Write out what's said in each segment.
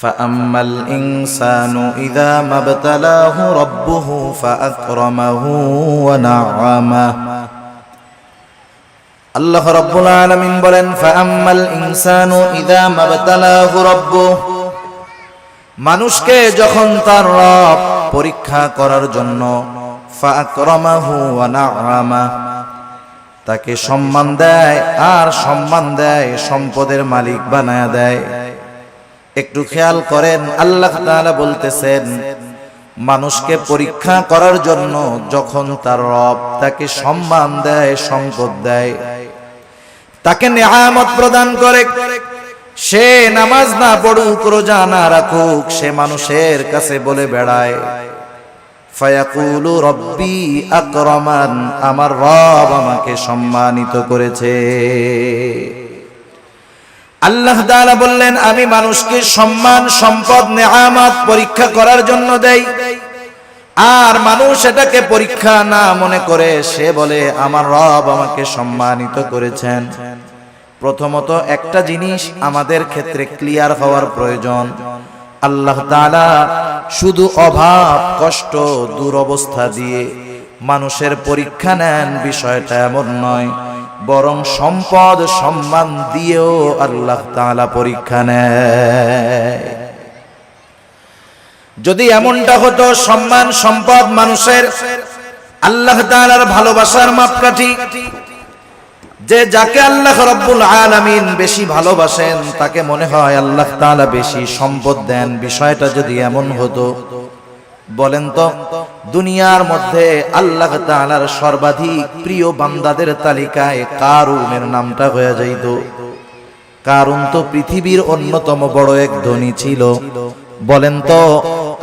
فأما الإنسان إذا ما ابتلاه ربه فأكرمه ونعمه আল্লাহ রাব্বুল আলামিন বলেন ফাআম্মাল ইনসানু ইযা মাবতালাহু রাব্বুহু মানুষকে যখন তার রব পরীক্ষা করার জন্য ফাআকরামাহু ওয়া না'আমা তাকে সম্মান দেয় আর সম্মান দেয় সম্পদের মালিক বানায়া দেয়। একটু খেয়াল করেন, আল্লাহ তাআলা বলতেছেন মানুষকে পরীক্ষা করার জন্য যখন তার রব তাকে সম্মান দেয়, সম্পদ দেয়, তাকে নিয়ামত প্রদান করে, সে নামাজ না পড়ুক, রোজা না রাখুক, সে মানুষের কাছে বলে বেড়ায় ফায়াকুলু রব্বি আকরামান, আমার রব আমাকে সম্মানিত করেছে। আল্লাহ তাআলা বললেন আমি মানুষকে সম্মান, সম্পদ, নিয়ামত পরীক্ষা করার জন্য দেই, আর মানুষ এটাকে পরীক্ষা না মনে করে সে বলে আমার রব আমাকে সম্মানিত করেছেন। প্রথমত একটা জিনিস আমাদের ক্ষেত্রে ক্লিয়ার হওয়ার প্রয়োজন, আল্লাহ তাআলা শুধু অভাব, কষ্ট, দুরবস্থা দিয়ে মানুষের পরীক্ষা নেন বিষয়টা এমন নয়, বরং সম্পদ, সম্মান দিয়েও আল্লাহ তাআলা পরীক্ষা নেয়। যদি এমনটা হতো সম্মান, সম্পদ মানুষের আল্লাহ তাআলার ভালোবাসার মাপকাঠি, যে যাকে আল্লাহ রাব্বুল আলামিন বেশি ভালোবাসেন তাকে মনে হয় আল্লাহ তাআলা বেশি সম্পদ দেন, বিষয়টা যদি এমন হতো, বলেন তো দুনিয়ার মধ্যে আল্লাহ তাআলার সর্বাধিক প্রিয় বান্দাদের তালিকায় কারুনের নামটা হয়ে যাইত। কারুন তো পৃথিবীর অন্যতম বড় এক ধনী ছিল। বলেন তো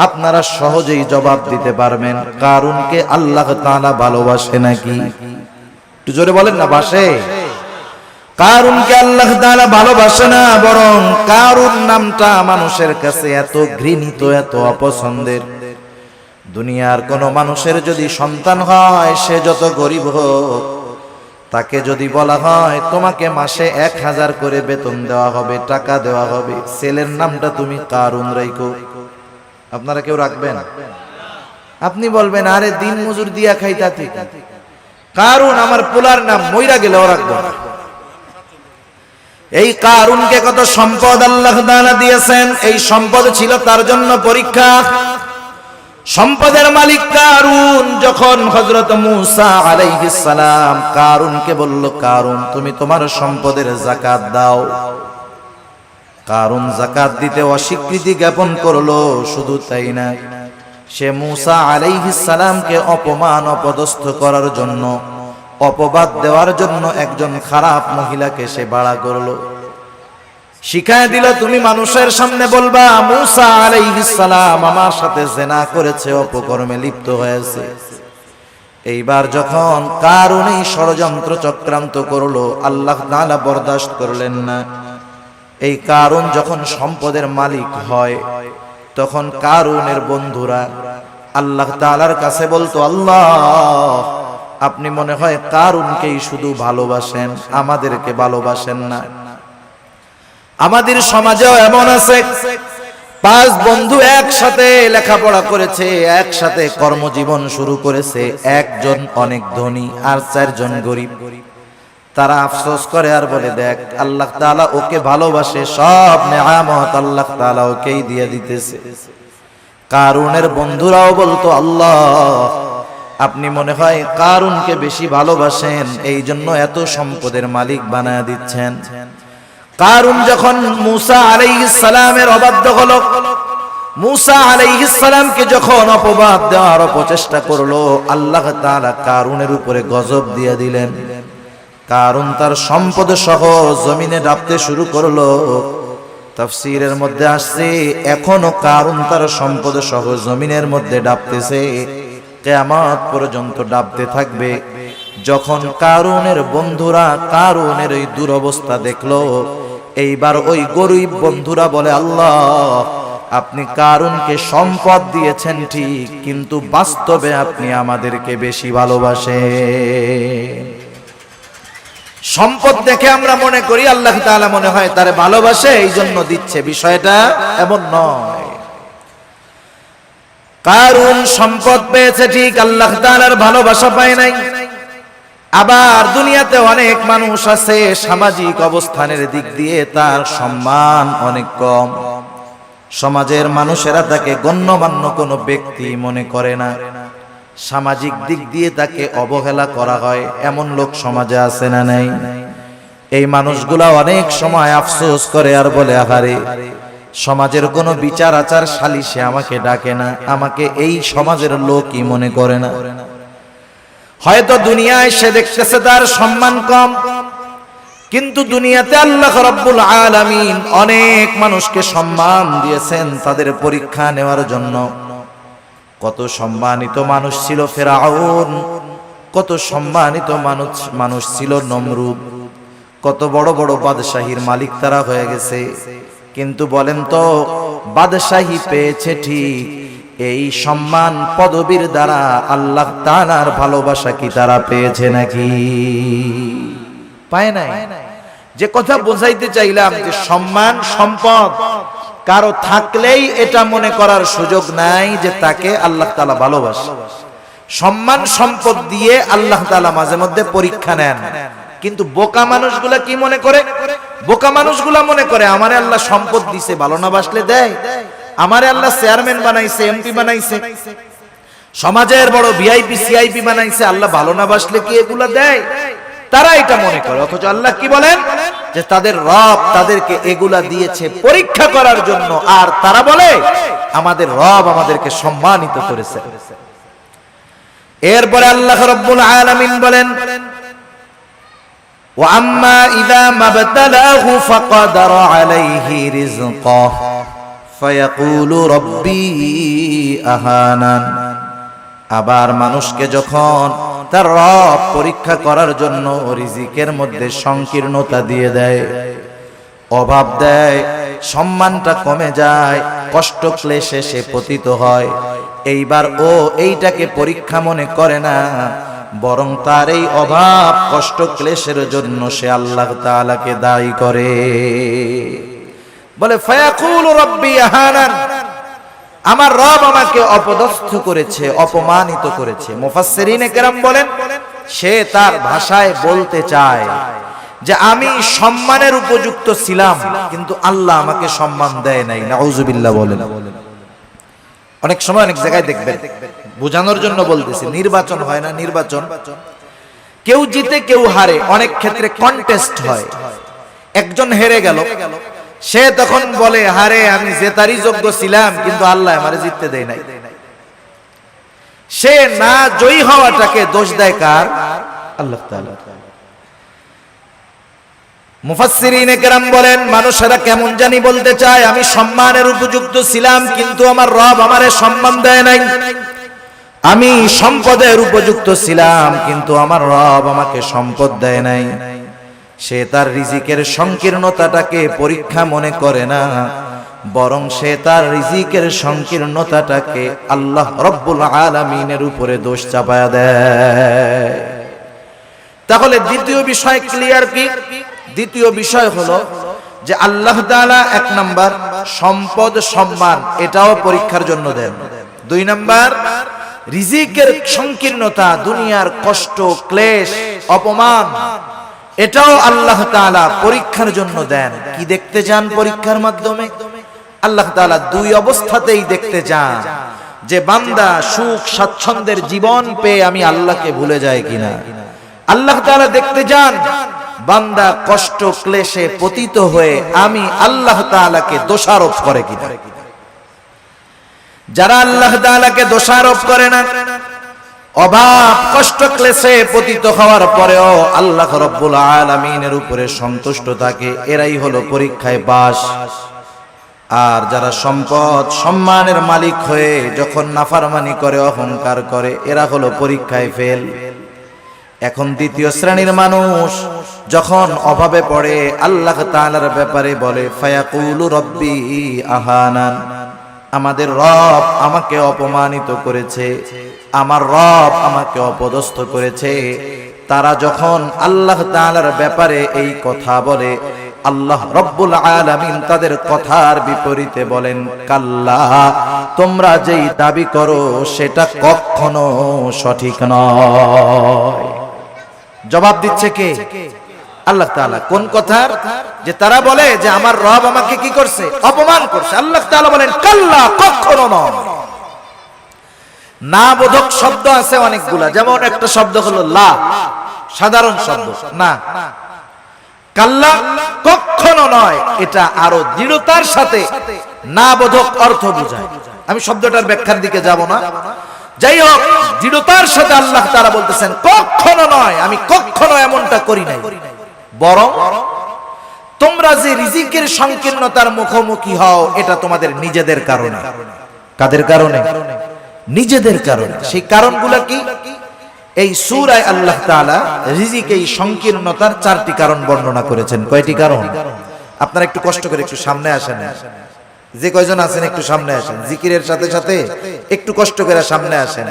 আপনারা সহজেই জবাব দিতে পারবেন কারুনকে আল্লাহ তাআলা ভালোবাসে নাকি? একটু জোরে বলেন না, বাসে? কারুনকে আল্লাহ তাআলা ভালোবাসে না, বরং কারুন নামটা মানুষের কাছে এত ঘৃণিত, এত অপছন্দের। দুনিয়ার কোন মানুষের যদি সন্তান হয়, সে যত গরিব হোক, তাকে যদি বলা হয় তোমাকে মাসে 1000 করে বেতন দেওয়া হবে, টাকা দেওয়া হবে, ছেলের নামটা তুমি কারুন রাখো, আপনারা কেউ রাখবেন? আপনি বলবেন আরে দিন মজুর দিয়া খাইতা ঠিক, কারুন আমার পোলার নাম, মইরা গেলেও রাখবো না। এই কারুনকে কত সম্পদ আল্লাহ তাআলা দিয়েছেন, এই সম্পদ ছিল তার জন্য পরীক্ষা। সম্পদের মালিক কারুন যখন হযরত মূসা আলাইহিস সালাম কারুনকে বলল কারুন তুমি তোমার সম্পদের যাকাত দাও, কারুন যাকাত দিতে অস্বীকৃতি জ্ঞাপন করলো। শুধু তাই না, সে মূসা আলাইহিস সালামকে অপমান, অপদস্থ করার জন্য, অপবাদ দেওয়ার জন্য একজন খারাপ মহিলাকে সে ভাড়া করলো, শিখায় দিল তুমি মানুষের সামনে বলবা মূসা আলাইহিস সালাম আমার সাথে জিনা করেছে, অপকর্মে লিপ্ত হয়েছে। এইবার যখন কারুন এই ষড়যন্ত্র চক্রান্ত করলো, আল্লাহ তাআলা বরদাস্ত করলেন না। এই কারুন যখন সম্পদের মালিক হয়, তখন কারুনের বন্ধুরা আল্লাহ তাআলার কাছে বলতো আল্লাহ আপনি মনে হয় কারুনকেই শুধু ভালোবাসেন, আমাদেরকে ভালোবাসেন না। আমাদের সমাজেও এমন আছে, 5 বন্ধু একসাথে লেখাপড়া করেছে, একসাথে কর্মজীবন শুরু করেছে, একজন অনেক ধনী আর 4 জন গরিব। তারা আফসোস করে আর বলে দেখ আল্লাহ তাআলা ওকে ভালোবাসে, সব নিয়ামত আল্লাহ তাআলা ওকেই দিয়ে দিতেছে। কারুনের বন্ধুরাও বলতো আল্লাহ আপনি মনে হয় কারুনকে বেশি ভালোবাসেন, এই জন্য এত সম্পদের মালিক বানায় দিচ্ছেন। কারুন যখন মূসা আলাইহিস সালামের অবাধ্য হলো, মূসা আলাইহিস সালামকে যখন অপবাদ দেওয়ার প্রচেষ্টা করলো, আল্লাহ তাআলা কারুনের উপরে গজব দিয়ে দিলেন। কারুন তার সম্পদ সহ জমিনে ডাবতে শুরু করলো। তাফসীরের মধ্যে আসছে এখনো কারুন তার সম্পদ সহ জমিনের মধ্যে ডাবতেছে, কিয়ামত পর্যন্ত ডাবতে থাকবে। যখন কারুনের বন্ধুরা কারুনের এই দুরবস্থা দেখলো, এইবার ওই গরিব বন্ধুরা বলে আল্লাহ আপনি কারুনকে সম্পদ দিয়েছেন ঠিক, কিন্তু বাস্তবে আপনি আমাদেরকে বেশি ভালোবাসেন। সম্পদ দেখে আমরা মনে করি আল্লাহ তাআলা মনে হয় তারে ভালোবাসে এই জন্য দিচ্ছে, বিষয়টা এমন নয়। কারুন সম্পদ পেয়েছে ঠিক, আল্লাহ তাআলার ভালোবাসা পায় নাই। আবার দুনিয়াতে অনেক মানুষ আছে সামাজিক অবস্থানের দিক দিয়ে তার সম্মান অনেক কম, সমাজের মানুষেরা তাকে গণ্যমান্য কোনো ব্যক্তি মনে করে না, সামাজিক দিক দিয়ে তাকে অবহেলা করা হয়, এমন লোক সমাজে আছে না নাই? এই মানুষগুলা অনেক সময় আফসোস করে আর বলে, আহারে সমাজের কোনো বিচার আচার সালিশে আমাকে ডাকে না, আমাকে এই সমাজের লোকই মনে করে না। হয়তো দুনিয়ায় সে দেখতেছে তার সম্মান কম, কিন্তু দুনিয়াতে আল্লাহ রাব্বুল আলামিন অনেক মানুষকে সম্মান দিয়েছেন তাদের পরীক্ষা নেওয়ার জন্য। কত সম্মানিত মানুষ ছিল ফেরাউন, কত সম্মানিত মানুষ ছিল নমরুদ, কত বড় বড় বাদশাহীর মালিক তারা হয়ে গেছে। কিন্তু বলেন তো, বাদশাহী পেয়েছে ঠিক, এই সম্মান পদবীর দ্বারা আল্লাহ তাআলার ভালোবাসা কি তারা পেয়েছে নাকি? পায় নাই। যে কথা বোঝাইতে চাইলাম যে সম্মান সম্পদ কারো থাকলেই এটা মনে করার সুযোগ নাই যে তাকে আল্লাহ তাআলা ভালোবাসে। সম্মান সম্পদ দিয়ে আল্লাহ তাআলা মাঝে মধ্যে পরীক্ষা নেন, কিন্তু বোকা মানুষগুলা কি মনে করে? বোকা মানুষগুলা মনে করে আমারে আল্লাহ সম্পদ দিছে, ভালো না বাসলে দেয়। আমারে আল্লাহ চেয়ারম্যান বানাইছে, এমপি বানাইছে, সমাজের বড় ভিআইপি সিআইপি বানাইছে, আল্লাহ ভালো না বাসলে কি এগুলা দেয়? তারা এটা মনে করে। অথচ আল্লাহ কি বলেন যে তাদের রব তাদেরকে এগুলা দিয়েছে পরীক্ষা করার জন্য, আর তারা বলে আমাদের রব আমাদেরকে সম্মানিত করেছে। এরপরে আল্লাহ রাব্বুল আলামিন বলেন, ওয়া আম্মা ইযা মাবতালাহু ফাকাদারা আলাইহি রিজকাহু ফায়াকুলু রাব্বি আহানান। আবার মানুষকে যখন তার রব পরীক্ষা করার জন্য রিজিকের মধ্যে সংকীর্ণতা দিয়ে দেয়, অভাব দেয়, সম্মানটা কমে যায়, কষ্ট ক্লেশে সে পতিত হয়, এইবার ও এইটাকে পরীক্ষা মনে করে না, বরং তার এই অভাব কষ্ট ক্লেশের জন্য সে আল্লাহ তাআলাকে দায়ী করে। বলে ফায়াকুলু রাব্বি আহানান, আমার রব আমাকে অপদস্থ করেছে, অপমানিত করেছে। মুফাসসিরিনে কেরাম বলেন সে তার ভাষায় বলতে চায় যে আমি সম্মানের উপযুক্ত ছিলাম, কিন্তু আল্লাহ আমাকে সম্মান দেয় নাই। নাউজুবিল্লাহ বলেন। অনেক সময় অনেক জায়গায় দেখবেন, বোঝানোর জন্য বলতেছি, নির্বাচন হয় না, নির্বাচন কেউ জিতে কেউ হারে, অনেক ক্ষেত্রে কন্টেস্ট হয়। একজন হেরে গেল, সে তখন বলে হারে আমি জেতারই যোগ্য ছিলাম, কিন্তু আল্লাহ আমারে জিততে দেয় নাই। সে না জয়ী হওয়াটাকে দোষ দেয় কার? আল্লাহ তাআলা। মুফাসসিরিনে কেরাম বলেন মানুষেরা কেমন জানি বলতে চায় আমি সম্মানের উপযুক্ত ছিলাম, কিন্তু আমার রব আমারে সম্মান দেয় নাই। আমি সম্পদের উপযুক্ত ছিলাম, কিন্তু আমার রব আমাকে সম্পদ দেয় নাই। সে তার রিজিকের সংকীর্ণতাটাকে পরীক্ষা মনে করে না, বরং সে তার রিজিকের সংকীর্ণতাটাকে আল্লাহ রব্বুল আলামিনের উপরে দোষ চাপায়া দেয়। তাহলে দ্বিতীয় বিষয় ক্লিয়ার কি? দ্বিতীয় বিষয় হলো যে আল্লাহ তাআলা এক নাম্বার সম্পদ সম্মান এটাও পরীক্ষার জন্য দেন। দুই নাম্বার রিজিকের সংকীর্ণতা, দুনিয়ার কষ্ট ক্লেশ অপমান, এটাও আল্লাহ তাআলা পরীক্ষার জন্য দেন। কি দেখতে চান পরীক্ষার মাধ্যমে? আল্লাহ তাআলা দুই অবস্থাতেই দেখতে চান যে বান্দা সুখ স্বাচ্ছন্দ্যের জীবন পেয়ে আমি আল্লাহকে ভুলে যাই কিনা। আল্লাহ তাআলা দেখতে চান বান্দা কষ্ট ক্লেশে পতিত হয়ে আমি আল্লাহ তাআলাকে দোষারোপ করে কিনা। যারা আল্লাহ তাআলাকে দোষারোপ করে না, অভাব কষ্ট ক্লেশে পতিত হওয়ার পরেও আল্লাহ রাব্বুল আলামিনের উপরে সন্তুষ্ট থাকে, এরাই হলো পরীক্ষায় পাস। আর যারা সম্পদ সম্মানের মালিক হয়ে যখন নাফরমানি করে, অহংকার করে, এরা হলো পরীক্ষায় ফেল। এখন দ্বিতীয় শ্রেণীর মানুষ যখন অভাবে পড়ে আল্লাহ তাআলার ব্যাপারে বলে ফায়াকুলু রাব্বি আহানান, আমাদের রব আমাকে অপমানিত করেছে, আমার রব আমাকে অপদস্থ করেছে, তারা যখন আল্লাহ তাআলার ব্যাপারে এই কথা বলে, আল্লাহ রব্বুল আলামিন তাদের কথার বিপরীতে বলেন, কাল্লা, তোমরা যেই দাবি করো সেটা কখনো সঠিক নয়। জবাব দিচ্ছে কে? আল্লাহ তাআলা। কোন কথার? যে তারা বলে যে আমার রব আমাকে কি করছে? অপমান করছে। আল্লাহ তাআলা বলেন, কাল্লা, কখনো নয়। না বোধক শব্দ আছে অনেকগুলা, যেমন একটা শব্দ হলো লা, সাধারণ শব্দ না। কাল্লা, কখনো নয়, এটা আরো দৃঢ়তার সাথে না বোধক অর্থ বোঝায়। আমি শব্দটার ব্যাখ্যার দিকে যাব না। যাই হোক, দৃঢ়তার সাথে আল্লাহ তাআলা বলতেছেন, কখনো নয়, আমি কখনো এমনটা করি নাই। বরং তোমরা যে রিজিকের সংকীর্ণতার মুখোমুখি হও, এটা তোমাদের নিজেদের কারণে। কাদের কারণে? নিজেদের কারণে। সেই কারণগুলো কি? এই সূরায় আল্লাহ তাআলা রিজিক এই সংকীর্ণতার 4টি কারণ বর্ণনা করেছেন। কয়টি কারণ? আপনারা একটু কষ্ট করে একটু সামনে আসেন, যে কয়জন আছেন একটু সামনে আসেন, জিকিরের সাথে সাথে একটু কষ্ট করে সামনে আসেন।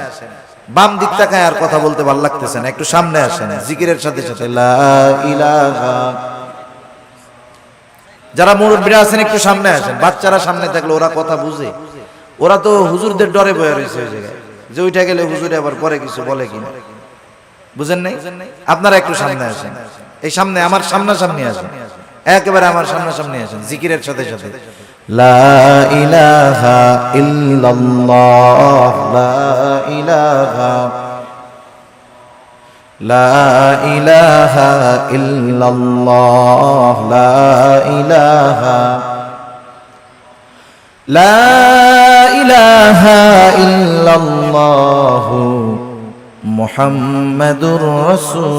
বাম দিক তাকায় আর কথা বলতে ভালো লাগতেছে না, একটু সামনে আসেন জিকিরের সাথে সাথে। লা ইলাহা। যারা মুরব্বিরা আছেন একটু সামনে আসেন। বাচ্চারা সামনে থাকলে ওরা কথা বুঝে, ওরা তো হুজুরদের ডরে বয়ে রয়েছে ওই জায়গায়, যে ওইটা গেলে হুজুরে আবার পরে কিছু বলে কিনা, বুঝেন নাই? আপনারা একটু সামনে আসেন, এই সামনে আমার সামনাসামনি আসেন, একেবারে আমার সামনাসামনি আসেন জিকিরের সাথে সাথে। লা ইলাহা ইল্লাল্লাহ, লা ইলাহা, লা ইলাহা ইল্লাল্লাহ, লা ইলাহা, লা ইলাহা ইল্লাল্লাহ, মুহাম্মাদুর রাসূলুল্লাহ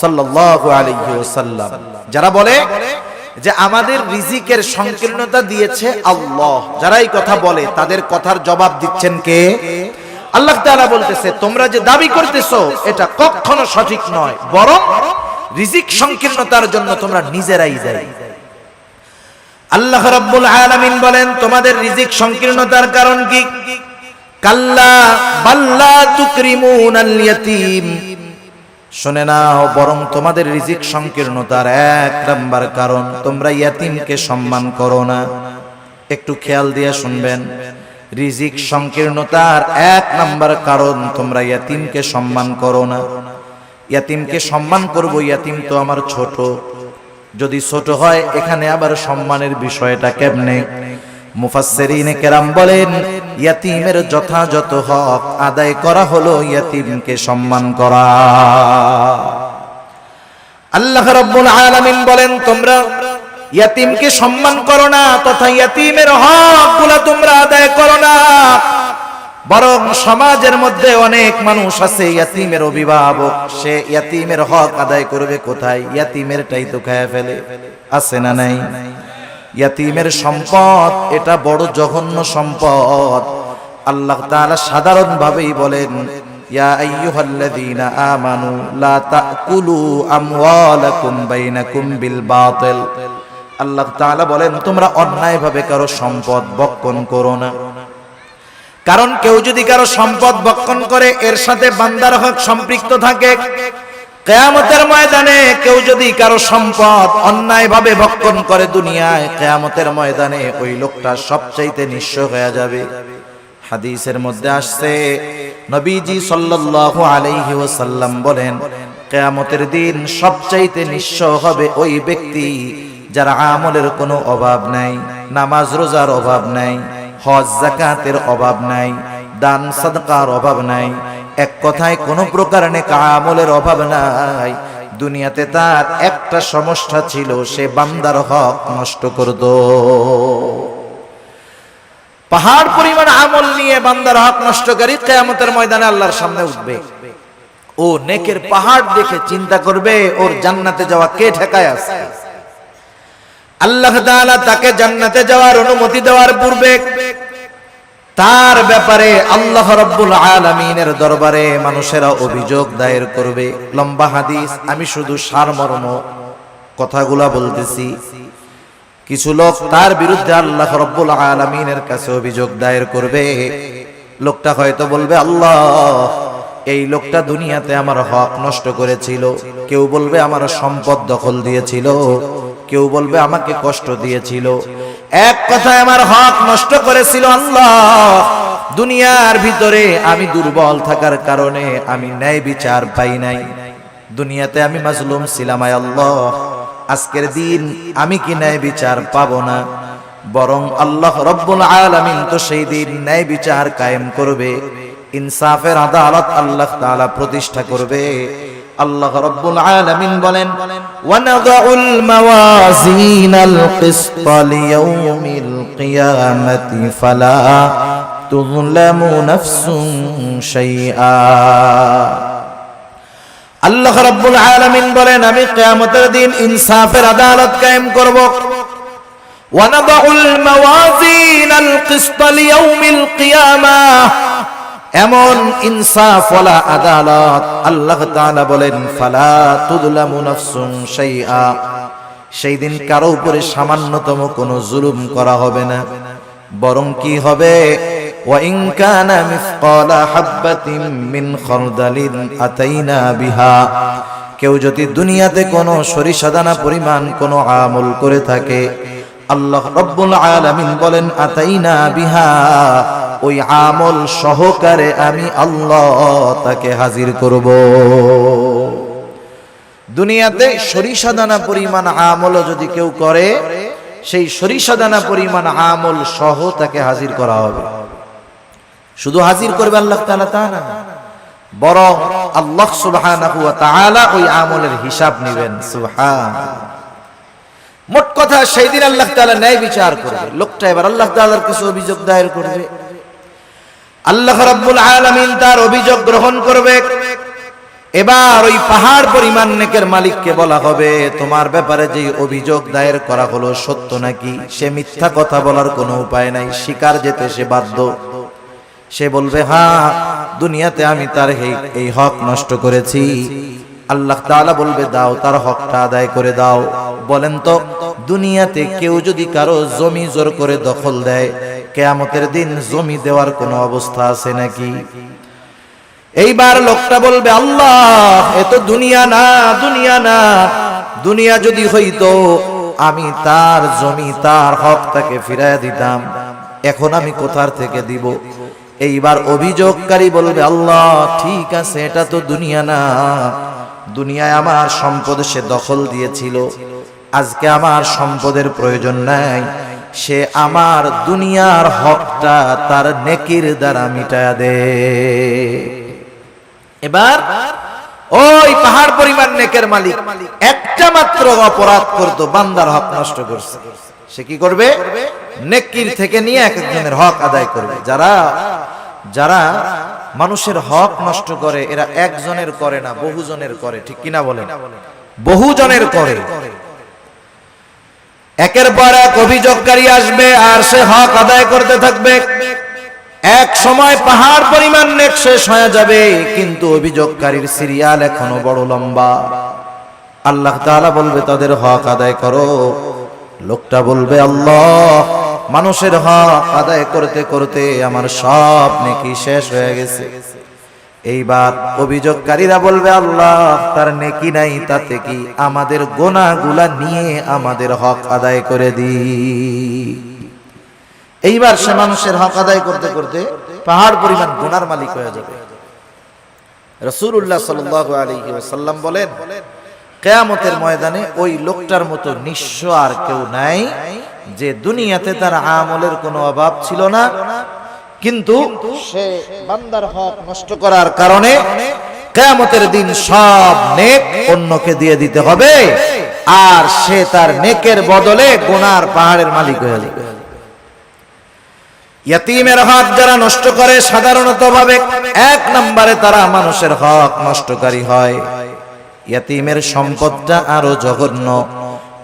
সাল্লাল্লাহু আলাইহি ওয়াসাল্লাম। যারা বলে যে আমাদের রিজিকের সংকীর্ণতা দিয়েছে আল্লাহ, যারা এই কথা বলে তাদের কথার জবাব দিচ্ছেন কে? আল্লাহ তাআলা বলতেছে, তোমরা যে দাবি করতেছো এটা কখনো সঠিক নয়, বরং রিজিক সংকীর্ণতার জন্য তোমরা নিজেরাই দায়ী। আল্লাহ রাব্বুল আলামিন বলেন, তোমাদের রিজিক সংকীর্ণতার কারণ কি? কাল্লা বাল্লা তুকরিমুনাল ইয়াতীম। শুনে নাও, বরং তোমাদের রিজিক সংকীর্ণতার 1 নাম্বার কারণ, তোমরা ইয়াতীমকে সম্মান করো না। একটু খেয়াল দিয়ে শুনবেন, রিজিক সংকীর্ণতার 1 নাম্বার কারণ, তোমরা ইয়াতীমকে সম্মান করো না। ইয়াতীমকে সম্মান করব, ইয়াতীম তো আমার ছোট। যদি ছোট হয়, এখানে আবার সম্মানের বিষয়টা কেমনে? মুফাসসিরিনে কেরাম বলেন, ইয়াতীমের যথাযথ হক আদায় করা হলো ইয়াতীমকে সম্মান করা। আল্লাহ রাব্বুল আলামিন বলেন, তোমরা ইয়াতীমকে সম্মান করো না, তথা ইয়াতীমের হকগুলো তোমরা আদায় করো না। বরং সমাজের মধ্যে অনেক মানুষ আছে ইয়াতীমের অভিভাবক, সে ইয়াতীমের হক আদায় করবে কোথায়? ইয়াতীমেরটাই তো খায় ফেলে। আছে না নাই? ইয়াতীমের সম্পদ এটা বড় জঘন্য সম্পদ। আল্লাহ তাআলা সাধারণ ভাবেই বলেন, ইয়া আইয়ুহাল্লাযীনা আমানু লা তাকুলু আমওয়ালাকুম বাইনাকুম বিল বাতিল। আল্লাহ তাআলা বলেন, তোমরা অন্যায়ভাবে কারো সম্পদ ভক্ষণ করো না। কারণ কেউ যদি কারো সম্পদ ভক্ষণ করে, এর সাথে বান্দার হক সম্পৃক্ত থাকে। কিয়ামতের ময়দানে কেউ যদি কারো সম্পদ অন্যায়ভাবে ভক্ষণ করে দুনিয়ায়, কিয়ামতের ময়দানে ওই লোকটা সবচাইতে নিঃস্ব হয়ে যাবে। হাদিসের মধ্যে আসছে, নবীজি সাল্লাল্লাহু আলাইহি ওয়াসাল্লাম বলেন, কিয়ামতের দিন সবচাইতে নিঃস্ব হবে ওই ব্যক্তি যার আমলের কোনো অভাব নাই, নামাজ রোজার অভাব নাই, হজ যাকাতের অভাব নাই, দান সাদকার অভাব নাই, এক কথায় কোনো প্রকার নেক আমলের অভাব নাই। দুনিয়াতে তার একটা সমস্যা ছিল, সে বান্দার হক নষ্ট করত। পাহাড় পরিমাণ আমল নিয়ে বান্দার হক নষ্টকারী কিয়ামতের ময়দানে আল্লাহর সামনে উঠবে। ও নেকের পাহাড় দেখে চিন্তা করবে, ওর জান্নাতে যাওয়া কে ঠেকায় আছে? আল্লাহ তাআলা তাকে জান্নাতে যাওয়ার অনুমতি দেওয়ার পূর্বে তার ব্যাপারে আল্লাহ রাব্বুল আলামিনের দরবারে মানুষেরা অভিযোগ দায়ের করবে। লম্বা হাদিস, আমি শুধু সারমর্ম কথাগুলা বলতেছি। কিছু লোক তার বিরুদ্ধে আল্লাহ রাব্বুল আলামিনের কাছে অভিযোগ দায়ের করবে। লোকটা হয়তো বলবে, আল্লাহ, এই লোকটা দুনিয়াতে আমার হক নষ্ট করেছিল। কেউ বলবে আমার সম্পদ দখল দিয়েছিল, কেউ বলবে আমাকে কষ্ট দিয়েছিল। এক কথায় আমার হক নষ্ট করেছিল আল্লাহ। দুনিয়ার ভিতরে আমি দুর্বল থাকার কারণে আমি ন্যায় বিচার পাই নাই। দুনিয়াতে আমি মাজলুম ছিলাম, আয় আল্লাহ, আজকের দিন আমি কি ন্যায় বিচার পাবো না? বরং আল্লাহ রব্বুল আলামিন তো সেই দিন ন্যায় বিচার কায়েম করবে, ইনসাফের আদালত আল্লাহ তাআলা প্রতিষ্ঠা করবে। আল্লাহ রব্বুল আলামিন বলেন, ওয়ানাদাউল মাওয়াজিনাল কিসতা লিয়াউমিল কিয়ামাতি ফালা তুযলামু নাফসুন শাইআ। আল্লাহ রাব্বুল আলামিন বলেন, আমি কিয়ামতের দিন ইনসাফের আদালত কায়েম করব। ওয়ানাদাউল মাওয়াজিনাল কিসতা লিয়াউমিল কিয়ামাহ, এমন ইনসাফ ওয়ালা আদালত আল্লাহ তাআলা বলেন, ফালা তুযলামু নাফসুন শাইআ, সেই দিন কারো উপরে সামান্যতম কোনো জুলুম করা হবে না। বরং কি হবে, ওয়া ইন কানা মিসকালা হাববাতিন মিন খারদালিন আতাইনা বিহা, কেউ যদি দুনিয়াতে কোনো সরিষা দানা পরিমাণ কোনো আমল করে থাকে, আল্লাহ রব্বুল আলামিন বলেন, আতাইনা বিহা, ওই আমল সহকারে আমি আল্লাহ তাকে হাজির করব। দুনিয়াতে সরিষা দানা পরিমাণ আমল যদি কেউ করে, সেই সরিষা দানা পরিমাণ আমল সহ তাকে হাজির করা হবে। শুধু হাজির করবে আল্লাহ তাআলা তা না, বরং আল্লাহ সুবহানাহু ওয়া তাআলা ওই আমলের হিসাব নেবেন। সুবহানাল্লাহ। মোট কথা, সেই দিন আল্লাহ তাআলা ন্যায় বিচার করবে। লোকটা এবার আল্লাহ তাআলার কাছে অভিযোগ দায়ের করবে, আল্লাহ রাব্বুল আলামিন তার অভিযোগ গ্রহণ করবে। এবার ওই পাহাড় পরিমাণ নেকের মালিককে বলা হবে, তোমার ব্যাপারে যে অভিযোগ দায়ের করা হলো সত্য নাকি? সে মিথ্যা কথা বলার কোনো উপায় নাই, স্বীকার যেতে সে বাধ্য। সে বলবে, হ্যাঁ, দুনিয়াতে আমি তার এই হক নষ্ট করেছি। আল্লাহ তাআলা বলবে, দাও, তার হকটা আদায় করে দাও। বলেন তো, দুনিয়াতে কেউ যদি কারো জমি জোর করে দখল দেয়, কিয়ামতের দিন জমি দেওয়ার কোনো অবস্থা আছে নাকি? এইবার লোকটা বলবে, আল্লাহ, এ তো দুনিয়া না, দুনিয়া না। দুনিয়া যদি হইতো আমি তার জমি, তার হক তাকে ফিরাইয়া দিতাম, এখন আমি কোথার থেকে দিব? এইবার অভিযোগকারী বলবে, আল্লাহ, ঠিক আছে, এটা তো দুনিয়া না। দুনিয়ায় আমার সম্পদ সে দখল দিয়েছিল, আজকে আমার সম্পদের প্রয়োজন নাই, সে আমার দুনিয়ার হকটা তার নেকির দ্বারা মিটায়া দে। এবার ওই পাহাড় পরিমাণ নেকের মালিক একটা মাত্র অপরাধ করতো, বান্দার হক নষ্ট করছে, সে কি করবে? নেকির থেকে নিয়ে এক একজনের হক আদায় করবে। যারা মানুষের হক নষ্ট করে, এরা একজনের করে না, বহুজনের করে। ঠিক কিনা বলেন? বহুজনের করে। একের পর এক অভিযোগকারী আসবে আর সে হক আদায় করতে থাকবে। এক সময় পাহাড় পরিমাণ নেক শেষ হয়ে যাবে, কিন্তু অভিযোগকারীর সিরিয়াল এখনো বড় লম্বা। আল্লাহ তাআলা বলবে, তাদের হক আদায় করো। লোকটা বলবে, আল্লাহ, মানুষের হক আদায় করতে করতে আমার সব নেকি শেষ হয়ে গেছে। এইবার অভিযোগকারীরা বলবে, আল্লাহ, তার নেকি নাই, তাতে কি, আমাদের গুনাহগুলা নিয়ে আমাদের হক আদায় করে দি। এইবার সে মানুষের হক আদায় করতে করতে পাহাড় পরিমাণ গুনার মালিক হয়ে যাবে। রাসূলুল্লাহ সাল্লাল্লাহু আলাইহি ওয়াসাল্লাম বলেন, কিয়ামতের ময়দানে ওই লোকটার মতো নিঃস্ব আর কেউ নাই, যে দুনিয়াতে তার আমলের কোনো অভাব ছিল না, কিন্তু সে বান্দার হক নষ্ট করার কারণে কিয়ামতের দিন সব নেক অন্যকে দিয়ে দিতে হবে, আর সে তার নেকের বদলে গুনার পাহাড়ের মালিক হয়ে যাবে। ইয়াতীমের হক যারা নষ্ট করে, সাধারণত ভাবে এক নম্বরে তারা মানুষের হক নষ্টকারী হয়। ইয়াতীমের সম্পদটা আরো জঘন্য।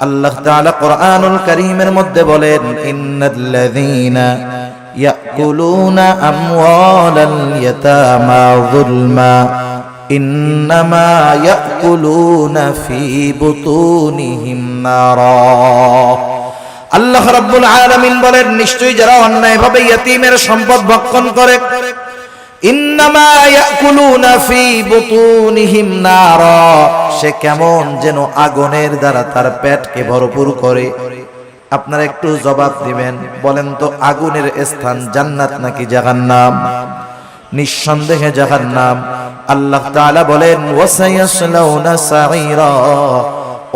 আল্লাহ তাআলা কোরআনুল কারীমের মধ্যে বলেন, ইন্নাল্লাযীনা ইয়াকুলুনা আমওয়ালাল ইয়াতামা যুলমা ইন্নামা ইয়াকুলুনা ফি বুতুনিহিম নারা। আল্লাহ রাব্বুল আলামিন বলেন, নিশ্চয়ই যারা অন্যায়ভাবে ইয়াতীমের সম্পদ ভক্ষণ করে, ইন্নামা ইয়াকুলুনা ফি বুতুনিহিম নারা, সে কেমন যেন আগুনের দ্বারা তার পেটকে ভরপুর করে। আপনারা একটু জবাব দিবেন, বলেন তো আগুনের স্থান জান্নাত নাকি জাহান্নাম? নিঃসন্দেহে জাহান্নাম। আল্লাহ তাআলা বলেন ওয়াসায়াসলাউনা সাঈরা,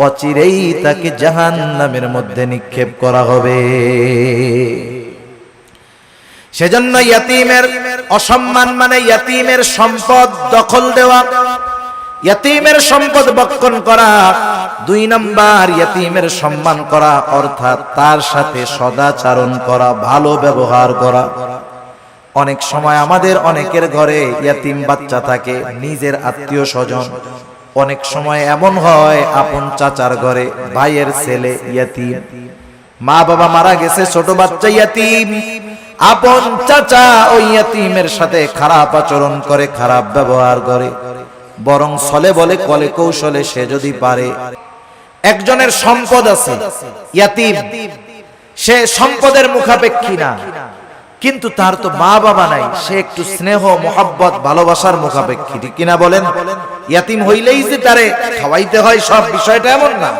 অচিরেই তাকে জাহান্নামের মধ্যে নিক্ষেপ করা হবে। সেজন্য ইয়াতীমের অসম্মান মানে ইয়াতীমের সম্পদ দখল দেওয়া, ইয়াতীমের সম্পদ ভক্ষণ করা। 2 নাম্বার ইয়াতীমের সম্মান করা, অর্থাৎ তার সাথে সদাচরণ করা, ভালো ব্যবহার করা। অনেক সময় আমাদের অনেকের ঘরে ইয়াতীম বাচ্চা থাকে, নিজের আত্মীয় স্বজন। অনেক সময় এমন হয় আপন চাচার ঘরে ভাইয়ের ছেলে ইয়াতীম, মা বাবা মারা গেছে, ছোট বাচ্চা ইয়াতীম। আপন চাচা ওই ইয়াতীমের সাথে খারাপ আচরণ করে, খারাপ ব্যবহার করে। বরং ছলে বলে কলে কৌশলে সে যদি পারে, একজনের সম্পদ আছে ইয়াতীম, সে সম্পদের মুখাপেক্ষী না, কিন্তু তার তো মা বাবা নাই, সে একটু স্নেহ মোহাব্বত ভালোবাসার মুখাপেক্ষী, ঠিক কিনা বলেন? ইয়াতীম হইলেই যে তারে খাওয়াইতে হয় সব, বিষয়টা এমন না।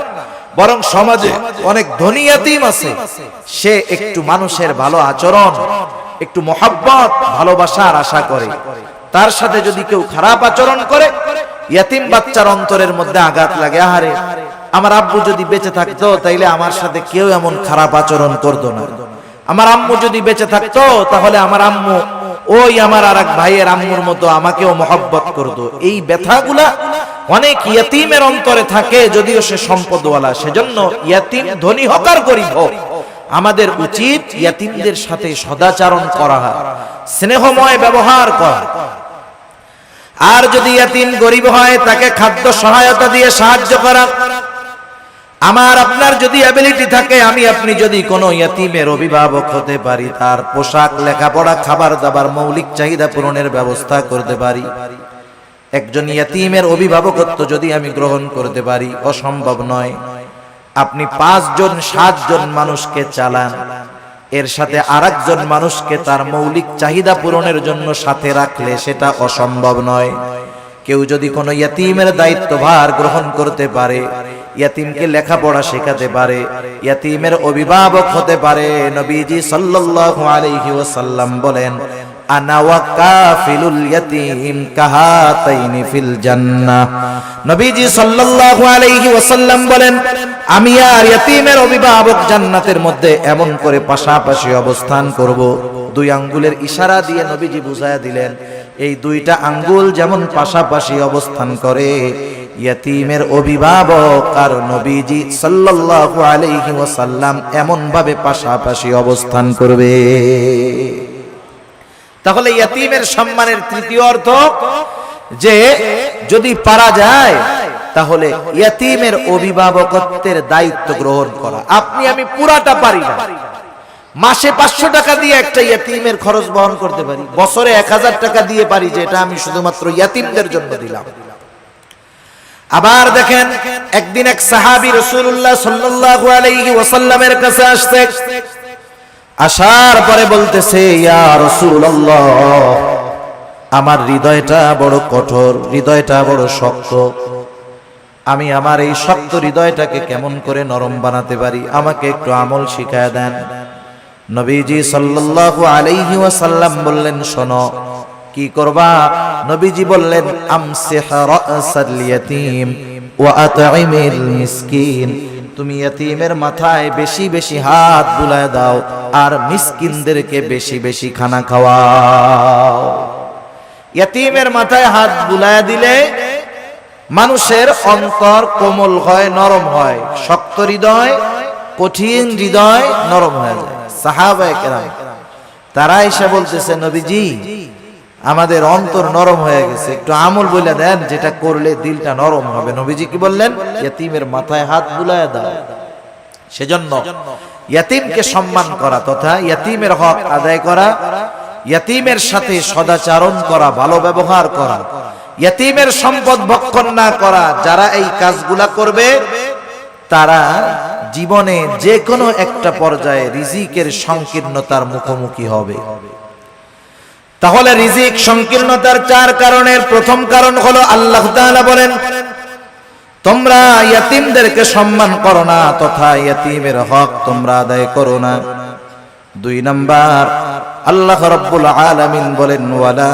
বরং সমাজে অনেক ধনী ইয়াতীম আছে, সে একটু মানুষের ভালো আচরণ, একটু মোহাব্বত ভালোবাসার আশা করে। তার সাথে যদি কেউ খারাপ আচরণ করে, ইয়াতীম বাচ্চার অন্তরের মধ্যে আঘাত লাগে। আহারে, আমার আব্বু যদি বেঁচে থাকতো তাইলে আমার সাথে কেউ এমন খারাপ আচরণ করতো না। আমার আম্মু যদি বেঁচে থাকতো তাহলে আমার আম্মু ওই আমার আরেক ভাইয়ের আম্মুর মতো আমাকেও মহব্বত করতো। এই ব্যথাগুলা অনেক ইয়াতীমের অন্তরে থাকে, যদিও সে সম্পদওয়ালা। সেজন্য ইয়াতীম ধনী হোক আর গরিব হোক, আমাদের উচিত ইয়াতীমদের সাথে সদাচরণ করা, স্নেহময় ব্যবহার করা। আর যদি ইয়াতীম গরিব হয়, তাকে খাদ্য সহায়তা দিয়ে সাহায্য করা। আমার আপনার যদি অ্যাবিলিটি থাকে, আমি আপনি যদি কোনো ইয়াতীমের অভিভাবক হতে পারি, তার পোশাক, লেখাপড়া, খাবার দাবার, মৌলিক চাহিদা পূরণের ব্যবস্থা করতে পারি, একজন ইয়াতীমের অভিভাবকত্ব যদি আমি গ্রহণ করতে পারি, অসম্ভব নয়। আপনি 5 জন 7 জন মানুষকে চালান, এর সাথে আরেকজন মানুষকে তার মৌলিক চাহিদা পূরণের জন্য সাথে রাখলে সেটা অসম্ভব নয়। কেউ যদি কোনো ইয়াতীমের দায়িত্বভার গ্রহণ করতে পারে, ইয়াতীমকে লেখাপড়া শেখাতে পারে, ইয়াতীমের অভিভাবক হতে পারে, নবীজি সাল্লাল্লাহু আলাইহি ওয়াসাল্লাম বলেন আনা ওয়া কাফিলুল ইয়াতীম কাহাতাইনি ফিল জান্নাহ। নবীজি সাল্লাল্লাহু আলাইহি ওয়াসাল্লাম বলেন, আমি আর ইয়াতীমের অভিভাবক জান্নাতের মধ্যে এমন করে পাশাপাশি অবস্থান করব। 2 আঙ্গুলের ইশারা দিয়ে নবীজি বুঝায়া দিলেন, এই 2টা আঙ্গুল যেমন পাশাপাশি অবস্থান করে, ইয়াতীমের অভিভাবক আর নবীজি সাল্লাল্লাহু আলাইহি ওয়াসাল্লাম এমন ভাবে পাশাপাশি অবস্থান করবে। তাহলে ইয়াতীমের সম্মানের তৃতীয় অর্থ যে যদি পারা যায় তাহলে ইয়াতীমের অভিভাবকত্বের দায়িত্ব গ্রহণ করা। আপনি আমি পুরাটা পারি না, মাসে 500 টাকা দিয়ে একটা ইয়াতীমের খরচ বহন করতে পারি, বছরে 1000 টাকা দিয়ে পারি যে এটা আমি শুধুমাত্র ইয়াতীমদের জন্য দিলাম। আবার দেখেন, একদিন এক সাহাবী রাসূলুল্লাহ সাল্লাল্লাহু আলাইহি ওয়াসাল্লামের কাছে আসছে, আসার পরে বলতেছে, ইয়া রাসূলুল্লাহ, আমার হৃদয়টা বড় কঠোর, হৃদয়টা বড় শক্ত, আমি আমার এই শক্ত হৃদয়টাকে কেমন করে নরম বানাতে পারি, আমাকে একটু আমল শিখায় দেন। নবীজি সাল্লাল্লাহু আলাইহি ওয়াসাল্লাম বললেন, শোনো কি করবা? নবীজি বললেন, আমসিহ রাসাল ইয়াতীম ওয়া আতঈমিল মিসকিন, তুমি ইয়াতীমের মাথায় বেশি বেশি হাত বুলায় দাও আর মিসকিনদেরকে বেশি বেশি খানা খাওয়াও। ইয়াতীমের মাথায় হাত বুলায় দিলে মানুষের অন্তর কোমল হয়, নরম হয়। শক্ত হৃদয়, কঠিন হৃদয় নরম হয়ে যায়। সাহাবায়ে কেরাম তারা এসে বলতেছে, নবীজি আমাদের অন্তর নরম হয়ে গেছে, একটু আমল বলে দেন যেটা করলে দিলটা নরম হবে। নবীজি কি বললেন? ইয়াতীমের মাথায় হাত বুলায় দাও। সেজন্য ইয়াতীমকে সম্মান করা তথা ইয়াতীমের হক আদায় করা, ইয়াতীমের সাথে সদাচরণ করা, ভালো ব্যবহার করা, ইয়াতীমের সম্পদ ভক্ষণ না করা, যারা এই কাজগুলা করবে তারা জীবনে যে কোনো একটা পর্যায়ে রিজিকের সংকীর্ণতার মুখোমুখি হবে। তাহলে রিজিক সংকীর্ণতার চার কারণের প্রথম কারণ হলো আল্লাহ তাআলা বলেন তোমরা ইয়াতীমদেরকে সম্মান করো না তথা ইয়াতীমের হক তোমরা আদায় করো না। 2 নাম্বার আল্লাহ রাব্বুল আলামিন বলেন ওয়ালা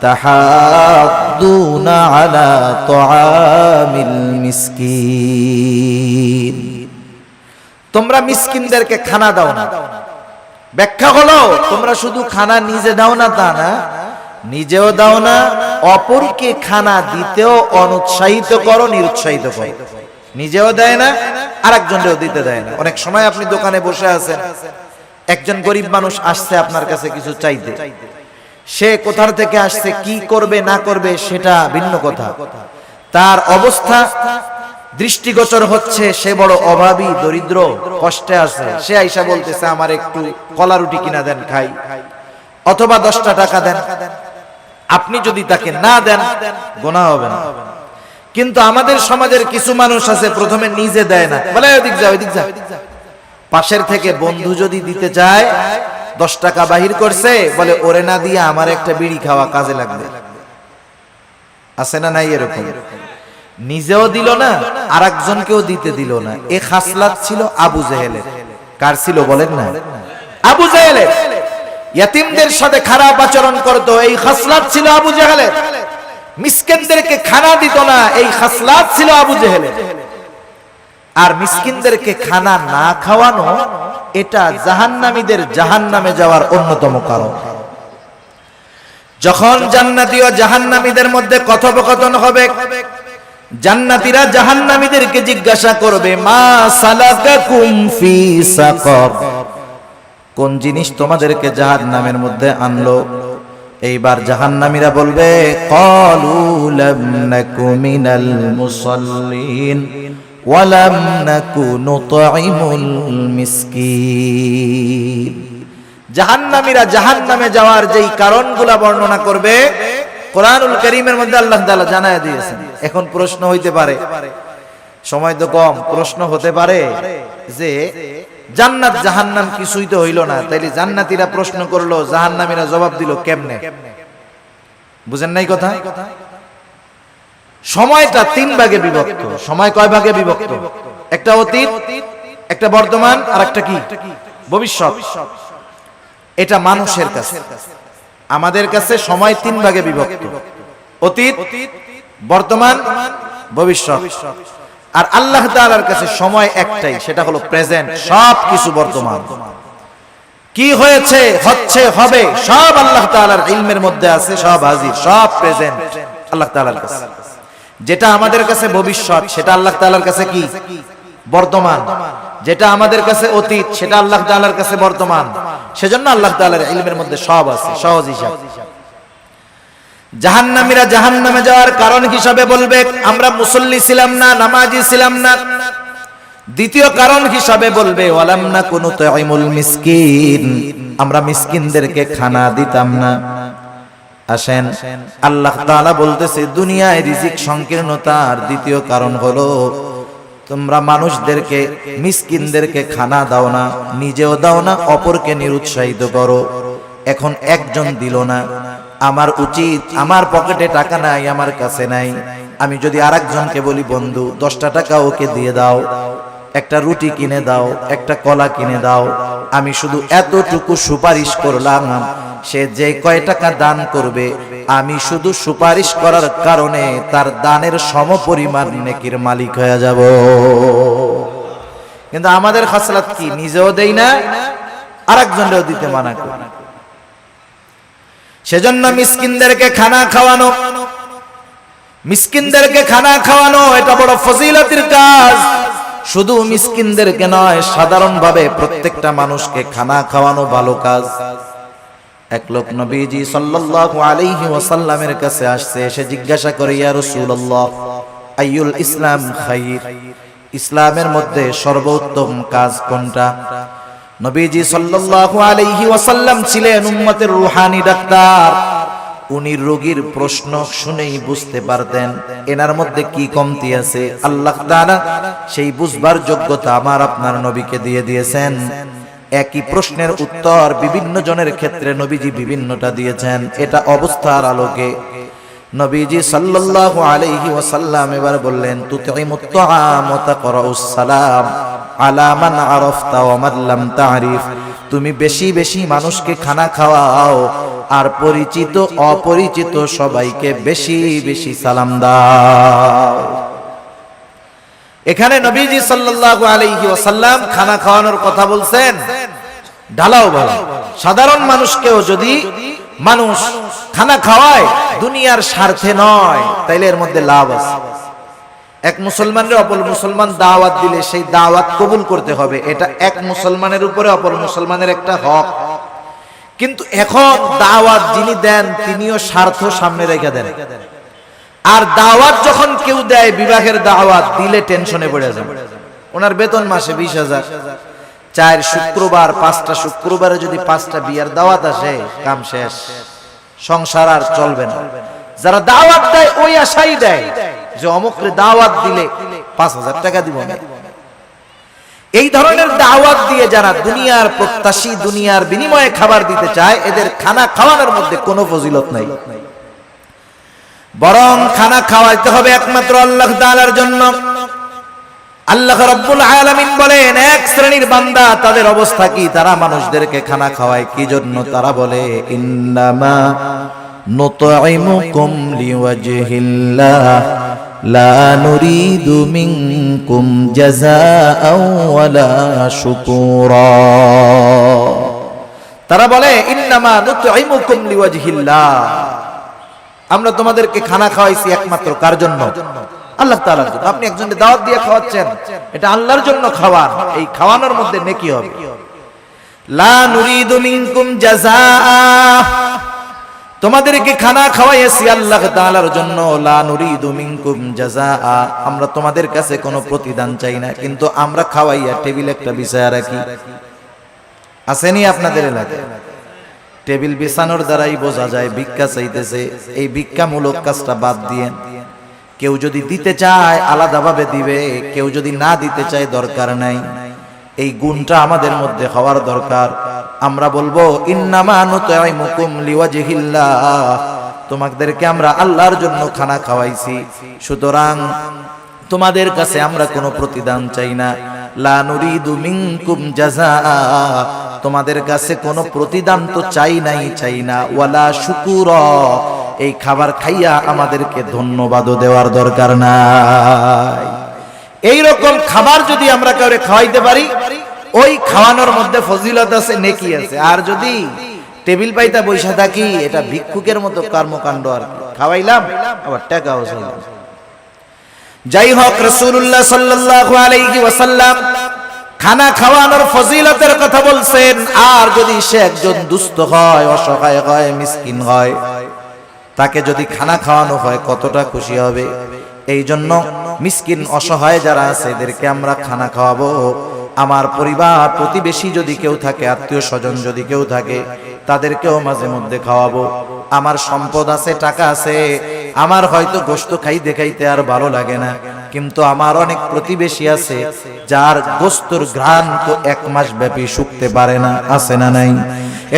তাহাদ্দুনা আলা তুআমিল মিসকিন, তোমরা মিসকিনদেরকে খানা দাও না। ব্যাখ্যা হলো তোমরা শুধু খানা নিজে দাও না তা না, নিজেও দাও না, অপরকে খানা দিতেও অনুৎসাহিত করো, নিরুৎসাহিত করো। নিজেও দেয় না, আরেকজনকেও দিতে দেয় না। অনেক সময় আপনি দোকানে বসে আছেন, একজন গরিব মানুষ আসছে আপনার কাছে কিছু চাইতে, সে কোথা থেকে আসছে, কি করবে না করবে সেটা ভিন্ন কথা, তার অবস্থা দৃষ্টিগোচর হচ্ছে সে বড় অভাবী, দরিদ্র, কষ্টে আছে। সে আইসা বলতেছে আমার একটু কলা রুটি কিনা দেন খাই, অথবা 10টা টাকা দেন। আপনি যদি তাকে না দেন গুনাহ হবে না। কিন্তু আমাদের সমাজের কিছু মানুষ আছে প্রথমে নিজে দেয় না, বলে ওদিক যা ওদিক যা। পাশের থেকে বন্ধু যদি দিতে চায় 10 টাকা বাহির করছে, বলে ওরে না দিয়ে আমার একটা বিড়ি খাওয়া কাজে লাগবে। আছে না নাই এরকম? নিজেও দিল না, আরেকজনকেও দিতে দিল না। এই খাসলাত ছিল আবু জেহেলের। কার ছিল বলেন না? আবু জেহেলের। ইয়াতীমদের সাথে খারাপ আচরণ করত, এই খাসলাত ছিল আবু জেহেলের। মিসকিনদেরকে খানা দিত না, এই খাসলাত ছিল আবু জেহেলের। আর মিসকিনদেরকে খানা না খাওয়ানো এটা জাহান্নামীদের জাহান্নামে যাওয়ার অন্যতম কারণ। যখন জান্নাতি ও জাহান্নামীদের মধ্যে কথোপকথন হবে, জান্নাতীরা জাহান্নামীদেরকে জিজ্ঞাসা করবে মা সালাকাকুম ফি সাকার, কোন জিনিস তোমাদেরকে জাহান্নামের মধ্যে আনলো? এইবার জাহান্নামীরা বলবে ক্বালু লাম নাকু মিনাল মুসাল্লিন ওয়া লাম নাকু নুতঈমুল মিসকিন। জাহান্নামীরা জাহান্নামে যাওয়ার যেই কারণগুলো বর্ণনা করবে কোরআনুল কারীমের মধ্যে আল্লাহ তাআলা জানায় দিয়েছেন। এখন প্রশ্ন হইতে পারে, সময় তো কম, প্রশ্ন হতে পারে যে জান্নাত জাহান্নাম কিছুই তো হইল না, তাইলে জান্নাতীরা প্রশ্ন করলো, জাহান্নামীরা জবাব দিল কেমনে? বুঝেন নাই কথা? সময়টা 3 ভাগে বিভক্ত। সময় কয় ভাগে বিভক্ত? একটা অতীত, একটা বর্তমান, আর একটা কি ভবিষ্যৎ। এটা মানুষের কাছে, আমাদের কাছে সময় 3 ভাগে বিভক্ত, অতীত, বর্তমান, ভবিষ্যৎ। আর আল্লাহ তাআলার কাছে সময় একটাই, সেটা হলো প্রেজেন্ট। সব কিছু বর্তমান, কি হয়েছে, হচ্ছে, হবে, সব আল্লাহ তাআলার ইলমের মধ্যে আছে, সব হাজির, সব প্রেজেন্ট আল্লাহ তাআলার কাছে। যেটা আমাদের কাছে ভবিষ্যৎ, সেটা আল্লাহ তাআলার কাছে কি বর্তমান। যেটা আমাদের কাছে অতীত, সেটা আল্লাহ তাআলার কাছে বর্তমান। সেজন্য আল্লাহ তাআলার ইলমের মধ্যে সব আছে, সহজ হিসাব। জাহান্নামীরা জাহান্নামে যাওয়ার কারণ হিসাবে বলবে আমরা মুসল্লি ছিলাম না, নামাজি ছিলাম না। দ্বিতীয় কারণ হিসাবে বলবে ওয়ালাম নাকু নুতঈমুল মিসকিন, আমরা মিসকিনদেরকে খানা দিতাম না। আসেন, আল্লাহ তাআলা বলতেছে দুনিয়ায় রিজিক সংকীর্ণতার দ্বিতীয় কারণ হলো তোমরা মানুষদেরকে, মিসকিনদেরকে খানা দাও না, নিজেও দাও না, অপরকে নিরুৎসাহিত করো। এখন একজন দিল না, আমার উচিত, আমার পকেটে টাকা নাই, আমার কাছে নাই, আমি যদি আরেকজনকে বলি বন্ধু 10টা টাকা ওকে দিয়ে দাও, একটা রুটি কিনে দাও, একটা কলা কিনে দাও, আমি শুধু এতটুকু সুপারিশ করলাম, সে যে কয় টাকা দান করবে আমি শুধু সুপারিশ করার কারণে তার দানের সমপরিমাণ নেকির মালিক হয়ে যাব। কিন্তু আমাদের খাসলাত কি? নিজেও দেই না, আরেকজনকেও দিতে মানা করি। সেজন্য মিসকিনদেরকে খানা খাওয়ানো, মিসকিনদেরকে খানা খাওয়ানো এটা বড় ফজিলতের কাজ। শুধু মিসকিনদেরকে নয়, সাধারণভাবে প্রত্যেকটা মানুষকে খানা খাওয়ানো ভালো কাজ। এক লোক নবীজি সাল্লাল্লাহু আলাইহি ওয়াসাল্লামের কাছে আসছে, এসে জিজ্ঞাসা করে ইয়া রাসূলুল্লাহ আইয়ুল ইসলাম খায়র, ইসলামের মধ্যে সর্বোত্তম কাজ কোনটা? নবীজি সাল্লাল্লাহু আলাইহি ওয়াসাল্লাম ছিলেন উম্মতের রূহানি ডাক্তার। উনি রোগীর প্রশ্ন শুনেই বুঝতে পারতেন এনার মধ্যে কি কমতি আছে। আল্লাহ তাআলা সেই বুঝবার যোগ্যতা আমার আপনার নবীকে দিয়ে দিয়েছেন। একই প্রশ্নের উত্তর বিভিন্ন জনের ক্ষেত্রে নবীজি বিভিন্নটা দিয়েছেন। এটা অবস্থার আলোকে নবীজি সাল্লাল্লাহু আলাইহি ওয়াসাল্লাম এবার বললেন, তুতিমুত তাআম ওয়া তাকরাউস সালাম আলা মান আরাফতা ওয়া মান লাম তারিফ। তুমি বেশি বেশি মানুষকে খানা খাওয়াও, আর পরিচিত অপরিচিত সবাইকে বেশি বেশি সালাম দাও। এখানে নবীজি সাল্লাল্লাহু আলাইহি ওয়াসাল্লাম খানা খাওয়ানোর কথা বলছেন ঢালাও ভাবে। সাধারণ মানুষকেও যদি মানুষ খানা খাওয়ায় দুনিয়ার স্বার্থে নয়, তাইলে এর মধ্যে লাভ আছে। এক মুসলমানের অপর মুসলমান দাওয়াত দিলে সেই দাওয়াত কবুল করতে হবে, এটা এক মুসলমানের উপরে অপর মুসলমানের একটা হক। কিন্তু এখন দাওয়াত যিনি দেন তিনিও স্বার্থ সামনে রেখে দেন, আর দাওয়াত যখন কেউ দেয় বিবাহের দাওয়াত দিলে টেনশনে পড়ে যায়। ওনার বেতন মাসে 20,000, 4 শুক্রবার 5টা শুক্রবারে যদি 5টা বিয়ার দাওয়াত আসে, কাম শেষ, সংসার আর চলবে না। যারা দাওয়াত দেয় ওই আশাই দেয় যে অমুকরে দাওয়াত দিলে 5,000 টাকা দিব না। এই ধরনের দাওয়াত দিয়ে যারা দুনিয়ার প্রত্যাশী, দুনিয়ার বিনিময়ে খাবার দিতে চায়, এদের খানা খাওয়ানোর মধ্যে কোনো ফজিলত নাই। বরং খানা খাওয়াইতে হবে একমাত্র আল্লাহ তাআলার জন্য। আল্লাহ রাব্বুল আলামিন বলেন, এক শ্রেণীর বান্দা তাদের অবস্থা কি, তারা মানুষদেরকে খানা খাওয়ায় কি জন্য? তারা বলে, ইন্নামা নুতঈমুকুম লিওয়াজহিল্লাহ লা নুরিদু মিনকুম জাযাআও ওয়ালা শুকুরা। তারা বলে, ইন্নামা নুতঈমুকুম লিওয়াজহিল্লাহ, আমরা তোমাদেরকে খানা খাওয়াইছি একমাত্র কার জন্য? আল্লাহ তাআলার জন্য। আপনি একজনকে দাওয়াত দিয়ে খাওয়াচ্ছেন, এটা আল্লাহর জন্য খাওয়ান, এই খাওয়ানোর মধ্যে নেকি হবে। লা নুরিদু মিনকুম জাযাআ, তোমাদেরকে খানা খাওয়াইছি আল্লাহ তাআলার জন্য। লা নুরিদু মিনকুম জাযাআ, আমরা তোমাদের কাছে কোনো প্রতিদান চাই না, কিন্তু আমরা খাওয়াইয়া টেবিল একটা বিছায়া রাখি। আসেনি আপনাদের এলাকায়? টেবিল বিছানোর দ্বারাই বোঝা যায় ভিক্ষা চাইতেছে। এই ভিক্ষামূলক কাজটা বাদ দিয়ে কেউ যদি দিতে চায় আলাদাভাবে দিবে, কেউ যদি না দিতে চায় দরকার নাই। এই গুণটা আমাদের মধ্যে হওয়ার দরকার। আমরা বলবো, ইন্নামা নুতঈমুকুম লিওয়াজহিল্লাহ, তোমাদেরকে আমরা আল্লাহর জন্য খানা খাওয়াইছি, সুতরাং তোমাদের কাছে আমরা কোনো প্রতিদান চাই না। লা নুরিদু মিনকুম জাযাআ, তোমাদের কাছে কোনো প্রতিদান তো চাই না। ওয়ালা শুকুরা, এই খাবার খাইয়া আমাদেরকে ধন্যবাদও দেওয়ার দরকার নাই। এই রকম খাবার যদি আমরা কাউকে খাওয়াইতে পারি, ওই খাওয়ানোর মধ্যে ফজিলত আছে, নেকি আছে। আর যদি টেবিল পাইতা বৈশা থাকি, এটা ভিক্ষুকের মতো কর্মকাণ্ড। আর খাওয়াইলাম আবার টাকাও চাইলাম। যাই হোক, রাসূলুল্লাহ সাল্লাল্লাহু আলাইহি ওয়াসাল্লাম খানা খাওয়ানোর ফজিলতের কথা বলছেন। আর যদি সে একজন দুস্থ হয়, অসহায় হয়, মিসকিন হয়, তাকে যদি খানা খাওয়ানো হয় কতটা খুশি হবে। এই জন্য মিসকিন অসহায় যারা আছে এদেরকে আমরা খানা খাওয়াবো। আমার পরিবার প্রতিবেশী যদি কেউ থাকে, আত্মীয় স্বজন যদি কেউ থাকে, তাদেরকেও মাঝে মধ্যে খাওয়াবো। আমার সম্পদ আছে, টাকা আছে, আমার হয়তো গোশত খাইতে খাইতে আর ভালো লাগে না, কিন্তু আমার অনেক প্রতিবেশী আছে যার গোশতর ঘ্রাণ তো 1 মাস ব্যাপী শুকতে পারে না, আছে না নাই?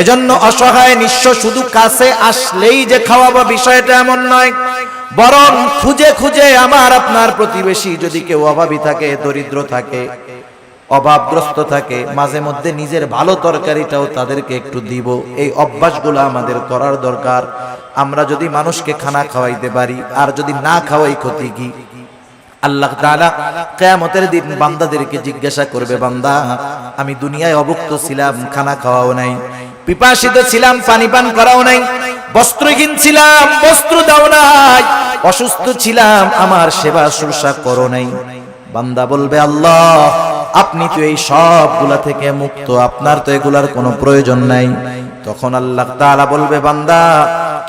এজন্য অসহায় নিঃস্ব শুধু কাছে আসলেই যে খাওয়াবো বিষয়টা এমন নয়, বরং খুঁজে খুঁজে আমার আপনার প্রতিবেশী যদি কেউ অভাবী থাকে, দরিদ্র থাকে, অভাবগ্রস্ত থাকে, মাঝে মধ্যে নিজের ভালো তরকারিটাও তাদেরকে একটু দিব। এই অভ্যাসগুলো আমাদের করার দরকার। আমরা যদি মানুষকে খানা খাওয়াইতে পারি, আর যদি না খাওয়াই ক্ষতি কি? আল্লাহ তাআলা কিয়ামতের দিন বান্দাদেরকে জিজ্ঞাসা করবে, বান্দা আমি দুনিয়ায় অভুক্ত ছিলাম, খানা খাওয়াও নাই, পিপাসিত ছিলাম, পানি পান করাও নাই, বস্ত্রহীন ছিলাম, বস্ত্র দাও নাই, অসুস্থ ছিলাম, আমার সেবা শুশ্রূষা করো নাই। বান্দা বলবে, আল্লাহ আপনি তো এই সবগুলা থেকে মুক্ত, আপনার তো এগুলার কোনো প্রয়োজন নাই। তখন আল্লাহ তাআলা বলবে, বান্দা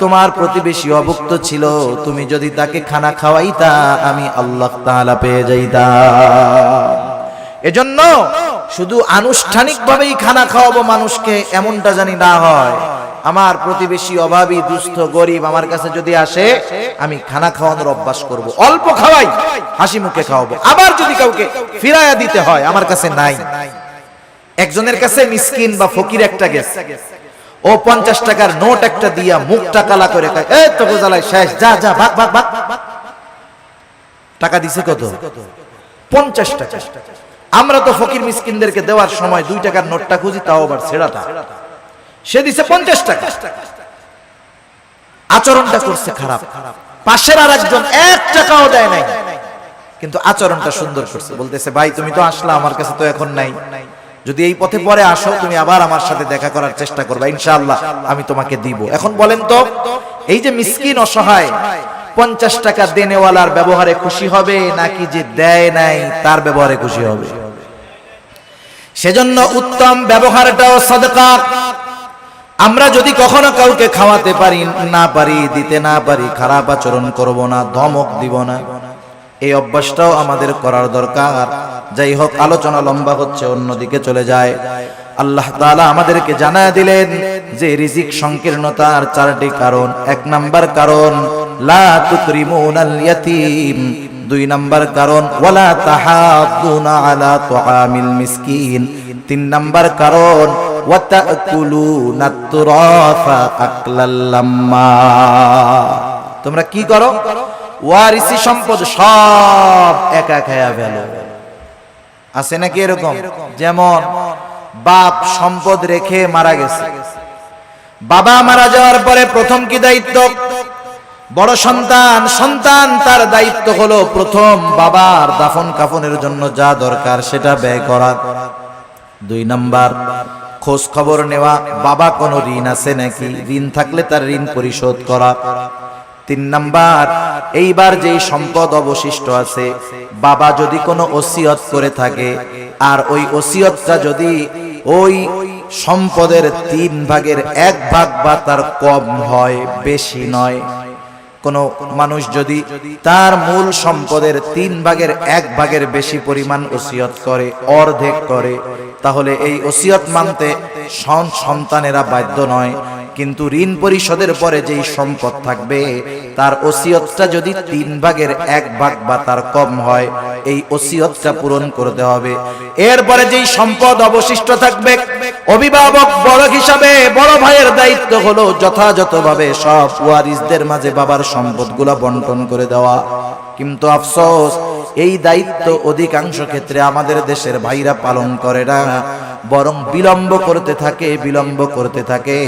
তোমার প্রতিবেশী অভুক্ত ছিল, তুমি যদি তাকে খানা খাওয়াইতা আমি আল্লাহ তাআলা পেয়ে যাইতাম। এজন্য শুধু আনুষ্ঠানিকভাবেই খানা খাওয়াবো মানুষকে, এমনটা জানি না হয়। আমার প্রতিবেশী অভাবী, দুস্থ, গরিব আমার কাছে যদি আসে, আমি খানা খাওয়ানোর অভ্যাস করব। অল্প খাওয়াই, হাসি মুখে খাওয়াবো। আবার যদি কাউকে ফিরাইয়া দিতে হয়, আমার কাছে নাই, একজনের কাছে মিসকিন বা ফকির একটা গেছে, ও 50 টাকার নোট একটা দিয়া মুখটা কালা করে কয়, এই তো গোজালাই শেষ, যা যা ভাগ ভাগ ভাগ। টাকা দিছে কত? 50 টাকা। আমরা তো ফকির মিসকিনদেরকে দেওয়ার সময় 2 টাকার নোটটা খুঁজি, তাও আবার ছেঁড়াটা। সে দিছে 50 টাকা। আচরণটা করছে খারাপ। পাশের আরেকজন 1 টাকাও দেয় নাই, কিন্তু আচরণটা সুন্দর করছে। বলতেছে, ভাই তুমি তো আসলা, আমার কাছে তো এখন নাই, যদি এই পথে পরে আসো তুমি আবার আমার সাথে দেখা করার চেষ্টা করবা, ইনশাআল্লাহ আমি তোমাকে দিব। এখন বলেন তো, এই যে মিসকিন অসহায় 50 টাকা দেনেওয়ালার ব্যবহারে খুশি হবে নাকি যে দেয় নাই তার ব্যবহারে খুশি হবে? সেজন্য উত্তম ব্যবহারটাও সাদকা। আমরা যদি কখনো কাউকে খাওয়াতে পারি না পারি, দিতে না পারি, খারাপ আচরণ করব না, ধমক দিব না, এই অভ্যাসটাও আমাদের করার দরকার। যাই হোক, আলোচনা লম্বা হচ্ছে, অন্যদিকে চলে যায়। আল্লাহ তাআলা আমাদেরকে জানায় দিলেন যে রিজিক সংকীর্ণতার 4টি কারণ। 1 নাম্বার কারণ লা তুকরিমুনাল ইয়াতীম, 2 নাম্বার কারণ ওয়ালা তাহাদ্দুনা আলা তুআমিল মিসকিন, 3 নাম্বার কারণ ওয়া তাকুলুনাত তুরাফা আকলাল লাম্মা। তোমরা কি করো? ওয়ারিসি সম্পদ সব একা খায়া ফেলো। আছে নাকি এরকম? যেমন বাপ সম্পদ রেখে মারা গেছে, বাবা মারা যাওয়ার পরে প্রথম কি দায়িত্ব? বড় সন্তান, সন্তান তার দায়িত্ব হলো প্রথম বাবার দাফন কাফনের জন্য যা দরকার সেটা ব্যয় করা। 2 নাম্বার খোঁজ খবর নেওয়া, বাবা কোনো ঋণ আছে নাকি, ঋণ থাকলে তার ঋণ পরিশোধ করা। 3 নাম্বার এইবার যেই সম্পদ অবশিষ্ট আছে, বাবা যদি কোনো ওসিয়ত করে থাকে আর ওই ওসিয়তটা যদি ওই সম্পদের 3 ভাগের 1 ভাগ বা তার কম হয়, বেশি নয়, কোন মানুষ যদি তার মূল সম্পদের 3 ভাগের 1 ভাগের বেশি পরিমাণ ওসিয়ত করে, অর্ধেক করে, তাহলে এই ওসিয়ত মানতে সন্তানেরা বাধ্য নয়। কিন্তু ঋণ পরিশোধের পরে যেই সম্পদ থাকবে তার ওসিয়তটা যদি 3 ভাগের 1 ভাগ বা তার কম হয়, এই ওসিয়তটা পূরণ করতে হবে। এরপরে যেই সম্পদ অবশিষ্ট থাকবে, অভিভাবক বড় হিসাবে বড় ভাইয়ের দায়িত্ব হলো যথাযথভাবে সব ওয়ারিসদের মাঝে বাবার সম্পদগুলো বন্টন করে দেওয়া। কিন্তু আফসোস, এই দায়িত্ব অধিকাংশ ক্ষেত্রে আমাদের দেশের ভাইরা পালন করে না, বরং বিলম্ব করতে থাকে।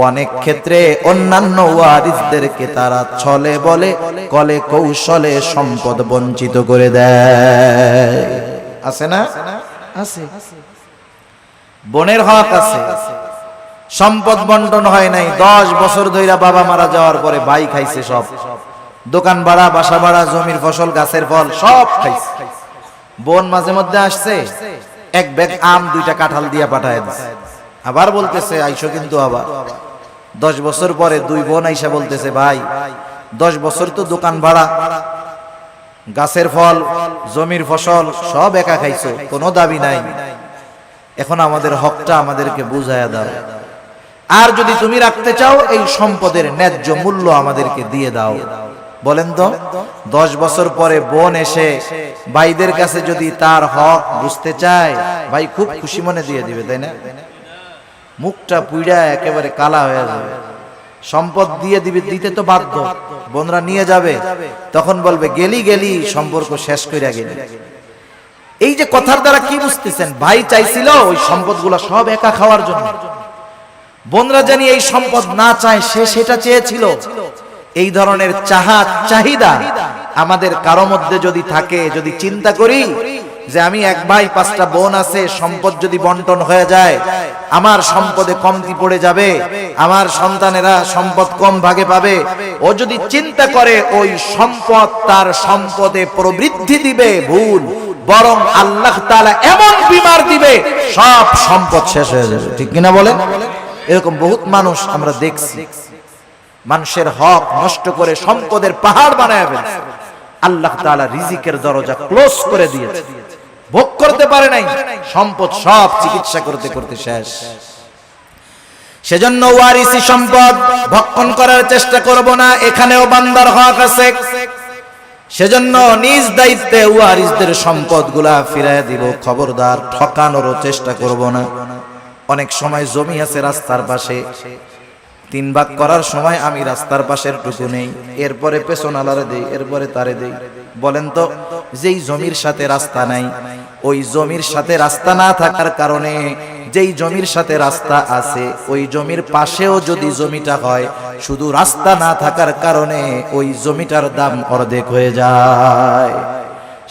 অনেক ক্ষেত্রে অন্যান্য ওয়ারিসদেরকে তারা ছলে বলে কলে কৌশলে সম্পদ বঞ্চিত করে দেয়। আছে না? আছে। বোনের হক আছে, সম্পদ বন্টন হয় নাই, 10 বছর ধরে বাবা মারা যাওয়ার পরে ভাই খাইছে সব, দোকান ভাড়া, বাসা ভাড়া, জমির ফসল, গাছের ফল সব খাইছে। বোন মাঝে মধ্যে আসছে, 1 ব্যাগ আম 2টা কাঁঠাল দিয়া পাঠায় দিছে, আবার বলতেছে আইসো, কিন্তু আবার 10 বছর পরে 2 বোন আইসা বলতেছে, ভাই 10 বছর তো দোকান ভাড়া, গাছের ফল, জমির ফসল সব একা খাইছো, কোনো দাবি নাই, এখন আমাদের হকটা আমাদেরকে বুঝায়া দাও, আর যদি তুমি রাখতে চাও এই সম্পদের ন্যায্য মূল্য আমাদেরকে দিয়ে দাও। বলেন তো, 10 বছর পরে বোন এসে ভাইদের কাছে যদি তার হক বুঝতে চায়, ভাই খুব খুশি মনে দিয়ে দিবে, তাই না? মুখটা পুইড়া একেবারে কালা হয়ে যাবে, সম্পদ দিয়ে দিবে, দিতে তো বাধ্য, বোনরা নিয়ে যাবে, তখন বলবে গেলি সম্পর্ক শেষ কইরা গেলি। এই যে কথার দ্বারা কি বুঝতেছেন? ভাই চাইছিল ওই সম্পদগুলো সব একা খাওয়ার জন্য, বোনরা জানি এই সম্পদ না চায়, সে সেটা চেয়েছিল। এই ধরনের চাহিদা আমাদের কারো মধ্যে যদি থাকে, যদি চিন্তা করি যে আমি 1 ভাই 5টা বোন আছে, সম্পদ যদি বন্টন হয়ে যায় আমার সম্পদে কমতি পড়ে যাবে, আমার সন্তানেরা সম্পদ কম ভাগে পাবে, ও যদি চিন্তা করে ওই সম্পদ তার সম্পদে প্রবৃদ্ধি দিবে, ভুল, বরং আল্লাহ তাআলা এমন বিমার দিবে সব সম্পদ শেষ হয়ে যাবে। ঠিক কিনা বলেন? এরকম বহুত মানুষ আমরা দেখছি, মানুষের হক নষ্ট করে সম্পদের পাহাড় বানায় ফেলছে। আল্লাহ তাআলা রিজিকের দরজা ক্লোজ করে দিয়েছে, ভোগ করতে পারে নাই, সম্পদ সব চিকিৎসা করতে করতে শেষ। সেজন্য ওয়ারিসি সম্পদ ভক্ষণ করার চেষ্টা করব না। এখানেও বান্দার হক আছে। সেজন্য নিজ দায়িত্বে ওয়ারিসদের সম্পদগুলা ফিরাইয়া দিব। খবরদার, ঠকানোরও চেষ্টা করব না। অনেক সময় জমি আছে রাস্তার পাশে, 3 ভাগ করার সময় আমি রাস্তার পাশের টুকু নেই, এরপরে পেছনালারে দেই, এরপরে তারে দেই। বলেন তো, যেই জমির সাথে রাস্তা নাই, ওই জমির সাথে রাস্তা না থাকার কারণে যেই জমির সাথে রাস্তা আছে ওই জমির পাশেও যদি জমিটা হয়, শুধু রাস্তা না থাকার কারণে ওই জমিটার দাম অর্ধেক হয়ে যায়।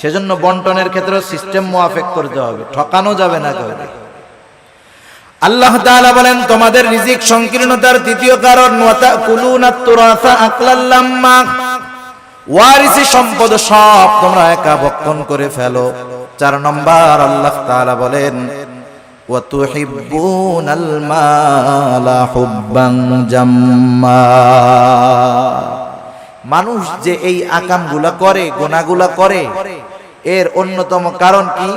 সেজন্য বন্টনের ক্ষেত্রে সিস্টেম মুআফিক করতে হবে, ঠকানো যাবে না কাউকে। আল্লাহ তাআলা বলেন, তোমাদের রিজিক সংকীর্ণতার তৃতীয় কারণ ওয়াতাকুলুনাত তুরাসা আকলাল লাম্মা, ওয়ারিসি সম্পদ সব তোমরা একা ভক্ষণ করে ফেলো। 4 নম্বর আল্লাহ তাআলা বলেন, ওয়াতুহিব্বুনাল মালা হুব্বান জাম্মা। মানুষ যে এই আকামগুলা করে, গুনাহগুলা করে, এর অন্যতম কারণ কি?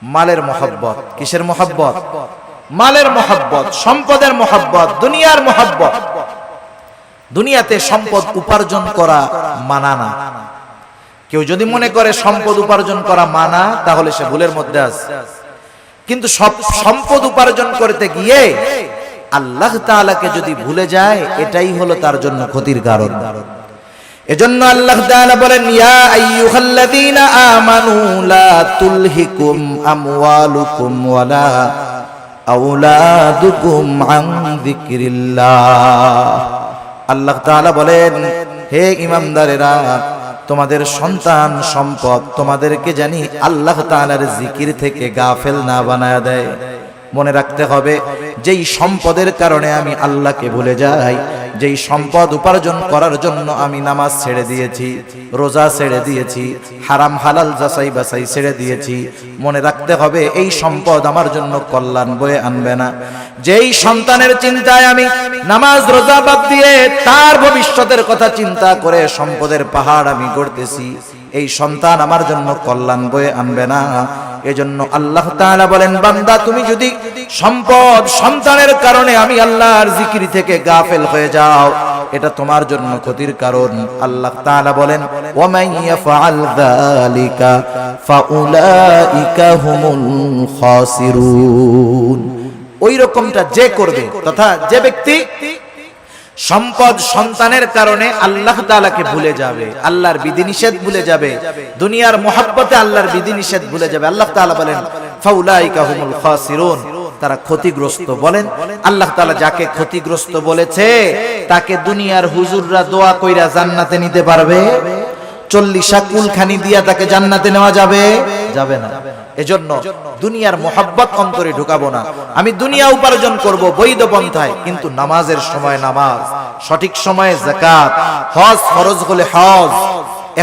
মালের মহব্বত। কিসের মহব্বত? মালের মহব্বত, সম্পদের মহব্বত, দুনিয়ার মহব্বত। দুনিয়াতে সম্পদ উপার্জন করা মানা না। কেউ যদি মনে করে সম্পদ উপার্জন করা মানা, তাহলে সে ভুলের মধ্যে আছে। কিন্তু সব সম্পদ উপার্জন করতে গিয়ে আল্লাহ তাআলাকে যদি ভুলে যায়, এটাই হলো তার জন্য ক্ষতির কারণ। এজন্য আল্লাহ তাআলা বলেন, ইয়া আইয়ুহাল্লাযীনা আমানু লা তুলহিকুম আমওয়ালুকুম ওয়ালা আওলাদুকুম আন যিকরিল্লাহ। আল্লাহ তাআলা বলেন, হে ঈমানদারেরা, তোমাদের সন্তান সম্পদ তোমাদেরকে জানি আল্লাহ তাআলার জিকির থেকে গাফেল না বানায়া দেয়। মনে রাখতে হবে, যেই সম্পদের কারণে আমি আল্লাহকে ভুলে যাই, যেই সম্পদ উপার্জন করার জন্য আমি নামাজ ছেড়ে দিয়েছি, রোজা ছেড়ে দিয়েছি, হারাম হালাল যাচাই বাছাই ছেড়ে দিয়েছি, মনে রাখতে হবে এই সম্পদ আমার জন্য কল্যাণ বয়ে আনবে না। যেই সন্তানের চিন্তায় আমি নামাজ রোজা বাদ দিয়ে তার ভবিষ্যতের কথা চিন্তা করে সম্পদের পাহাড় আমি গড়তেছি, এই সন্তান আমার জন্য কল্যাণ বয়ে আনবে না। এজন্য আল্লাহ তাআলা বলেন, বান্দা তুমি যদি সম্পদ সন্তানের কারণে আমি আল্লাহর জিকির থেকে গাফেল হয়ে যাও, এটা তোমার জন্য ক্ষতির কারণ। আল্লাহ তাআলা বলেন, ওয়া মান ইয়াফআল যালিকা ফাউলাইকা হুমুল খাসিরুন। ওই রকমটা যে করবে, তথা যে ব্যক্তি সম্পদ সন্তানের কারণে আল্লাহ তাআলাকে ভুলে যাবে, আল্লাহর বিধিনিষেধ ভুলে যাবে, দুনিয়ার মহব্বতে আল্লাহর বিধিনিষেধ ভুলে যাবে, আল্লাহ তাআলা বলেন ফাউলাইকা হুমুল খাসিরুন, তারা ক্ষতিগ্রস্ত। বলেন, আল্লাহ তাআলা যাকে ক্ষতিগ্রস্ত বলেছে তাকে দুনিয়ার হুজুররা দোয়া কইরা জান্নাতে নিতে পারবে? 40 কুলখানি দিয়া তাকে জান্নাতে নেওয়া যাবে? যাবে না। এজন্য দুনিয়ার মোহাব্বত অন্তরে ঢুকাবো না। আমি দুনিয়া উপার্জন করব বৈধ পন্থায়, কিন্তু নামাজের সময় নামাজ, সঠিক সময়ে যাকাত, হজ ফরজ হলে হজ।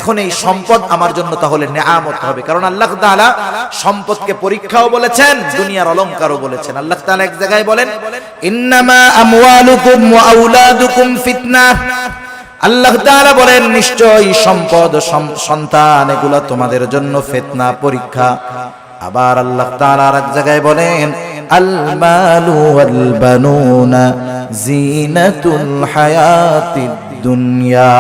এখন এই সম্পদ আমার জন্য তাহলে নেয়ামত হবে, কারণ আল্লাহ তাআলা সম্পদকে পরীক্ষাও বলেছেন, দুনিয়ার অলংকারও বলেছেন। আল্লাহ তাআলা এক জায়গায় বলেন, ইন্নামা আমওয়ালুকুম ওয়া আওলাদুকুম ফিতনাহ। আল্লাহ তাআলা বলেন, নিশ্চয়ই সম্পদ সন্তান এগুলা তোমাদের জন্য ফিতনা, পরীক্ষা। আবার আল্লাহ তাআলা আর এক জায়গায় বলেন, আল মালু ওয়াল বানুনা জিনাতুল হায়াতিদ দুনিয়া।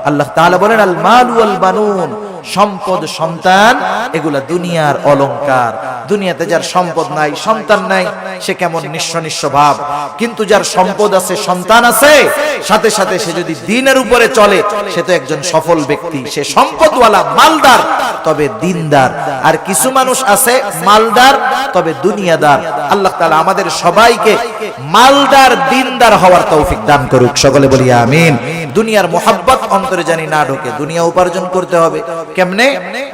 আল্লাহ তাআলা বলেন, আল মালু ওয়াল বানুন, সম্পদ সন্তান এগুলা দুনিয়ার অলংকার। দুনিয়াতে যার সম্পদ নাই, সন্তান নাই, সে কেমন নিঃস্ব নিঃস্ব ভাব। কিন্তু যার সম্পদ আছে, সন্তান আছে, সাথে সাথে সে যদি দ্বীনের উপরে চলে, সে তো একজন সফল ব্যক্তি। সে সম্পদওয়ালা, মালদার, তবে দ্বীনদার। আর কিছু মানুষ আছে মালদার তবে দুনিয়াদার। আল্লাহ তাআলা আমাদের সবাইকে মালদার দ্বীনদার হওয়ার তৌফিক দান করুক, সকলে বলি আমিন। দুনিয়ার মোহাব্বত অন্তরে জানি না ঢোকে, দুনিয়া উপার্জন করতে হবে। কেমনে?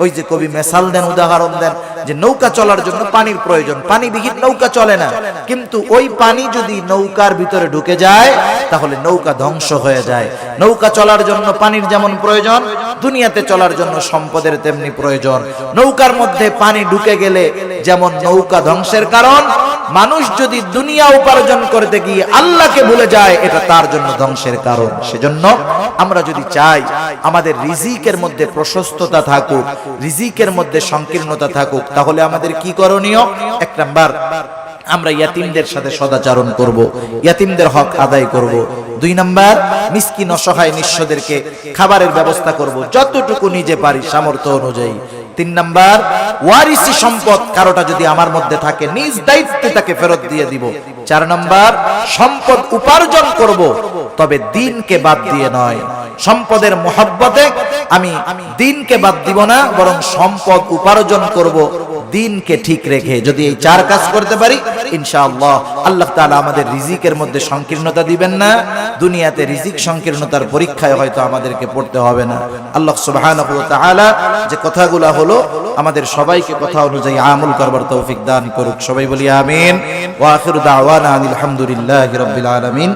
ওই যে কবি মেসাল দেন, উদাহরণ দেন, যে নৌকা চলার জন্য পানির প্রয়োজন, পানি বিহীন নৌকা চলে না। কিন্তু ওই পানি যদি নৌকার ভিতরে ঢুকে যায়, তাহলে নৌকা ধ্বংস হয়ে যায়। নৌকা চলার জন্য পানির যেমন প্রয়োজন, দুনিয়াতে চলার জন্য সম্পদের তেমনি প্রয়োজন। নৌকার মধ্যে পানি ঢুকে গেলে যেমন নৌকা ধ্বংসের কারণ, মানুষ যদি দুনিয়া উপার্জন করতে গিয়ে আল্লাহকে ভুলে যায়, এটা তার জন্য ধ্বংসের কারণ। সেজন্য আমরা যদি চাই আমাদের রিজিকের মধ্যে প্রশস্ততা থাকুক, রিজিকের মধ্যে সংকীর্ণতা থাকুক, তাহলে আমাদের কি করণীয়? 1 নাম্বার, আমরা ইয়াতিমদের সাথে সদাচরণ করব, ইয়াতিমদের হক আদায় করব। 2 নাম্বার, মিসকিন অসহায় নিঃস্বদেরকে খাবারের ব্যবস্থা করব যতটুকু নিজে পারি সামর্থ্য অনুযায়ী। 3 নাম্বার, ওয়ারিসি সম্পদ কারোটা যদি আমার মধ্যে থাকে নিজ দায়িত্বে তাকে ফেরত দিয়ে দিব। 4 নাম্বার, সম্পদ উপার্জন করব তবে দ্বীনকে বাদ দিয়ে নয়। সম্পদের মহব্বতে আমি দ্বীনকে বাদ দিব না, বরং সম্পদ উপার্জন করব দ্বীনকে ঠিক রেখে। যদি এই 4 কাজ করতে পারি ইনশাআল্লাহ আল্লাহ তাআলা আমাদের রিজিকের মধ্যে সংকীর্ণতা দিবেন না। দুনিয়াতে রিজিক সংকীর্ণতার পরীক্ষায় হয়তো আমাদেরকে পড়তে হবে না। আল্লাহ সুবহানাহু ওয়া তাআলা যে কথাগুলো হলো আমাদের সবাইকে কথা অনুযায়ী আমল করবার তৌফিক দান করুক। সবাই বলি আমিন। ওয়া আখিরু দাওয়ানা আলহামদুলিল্লাহি রাব্বিল আলামিন।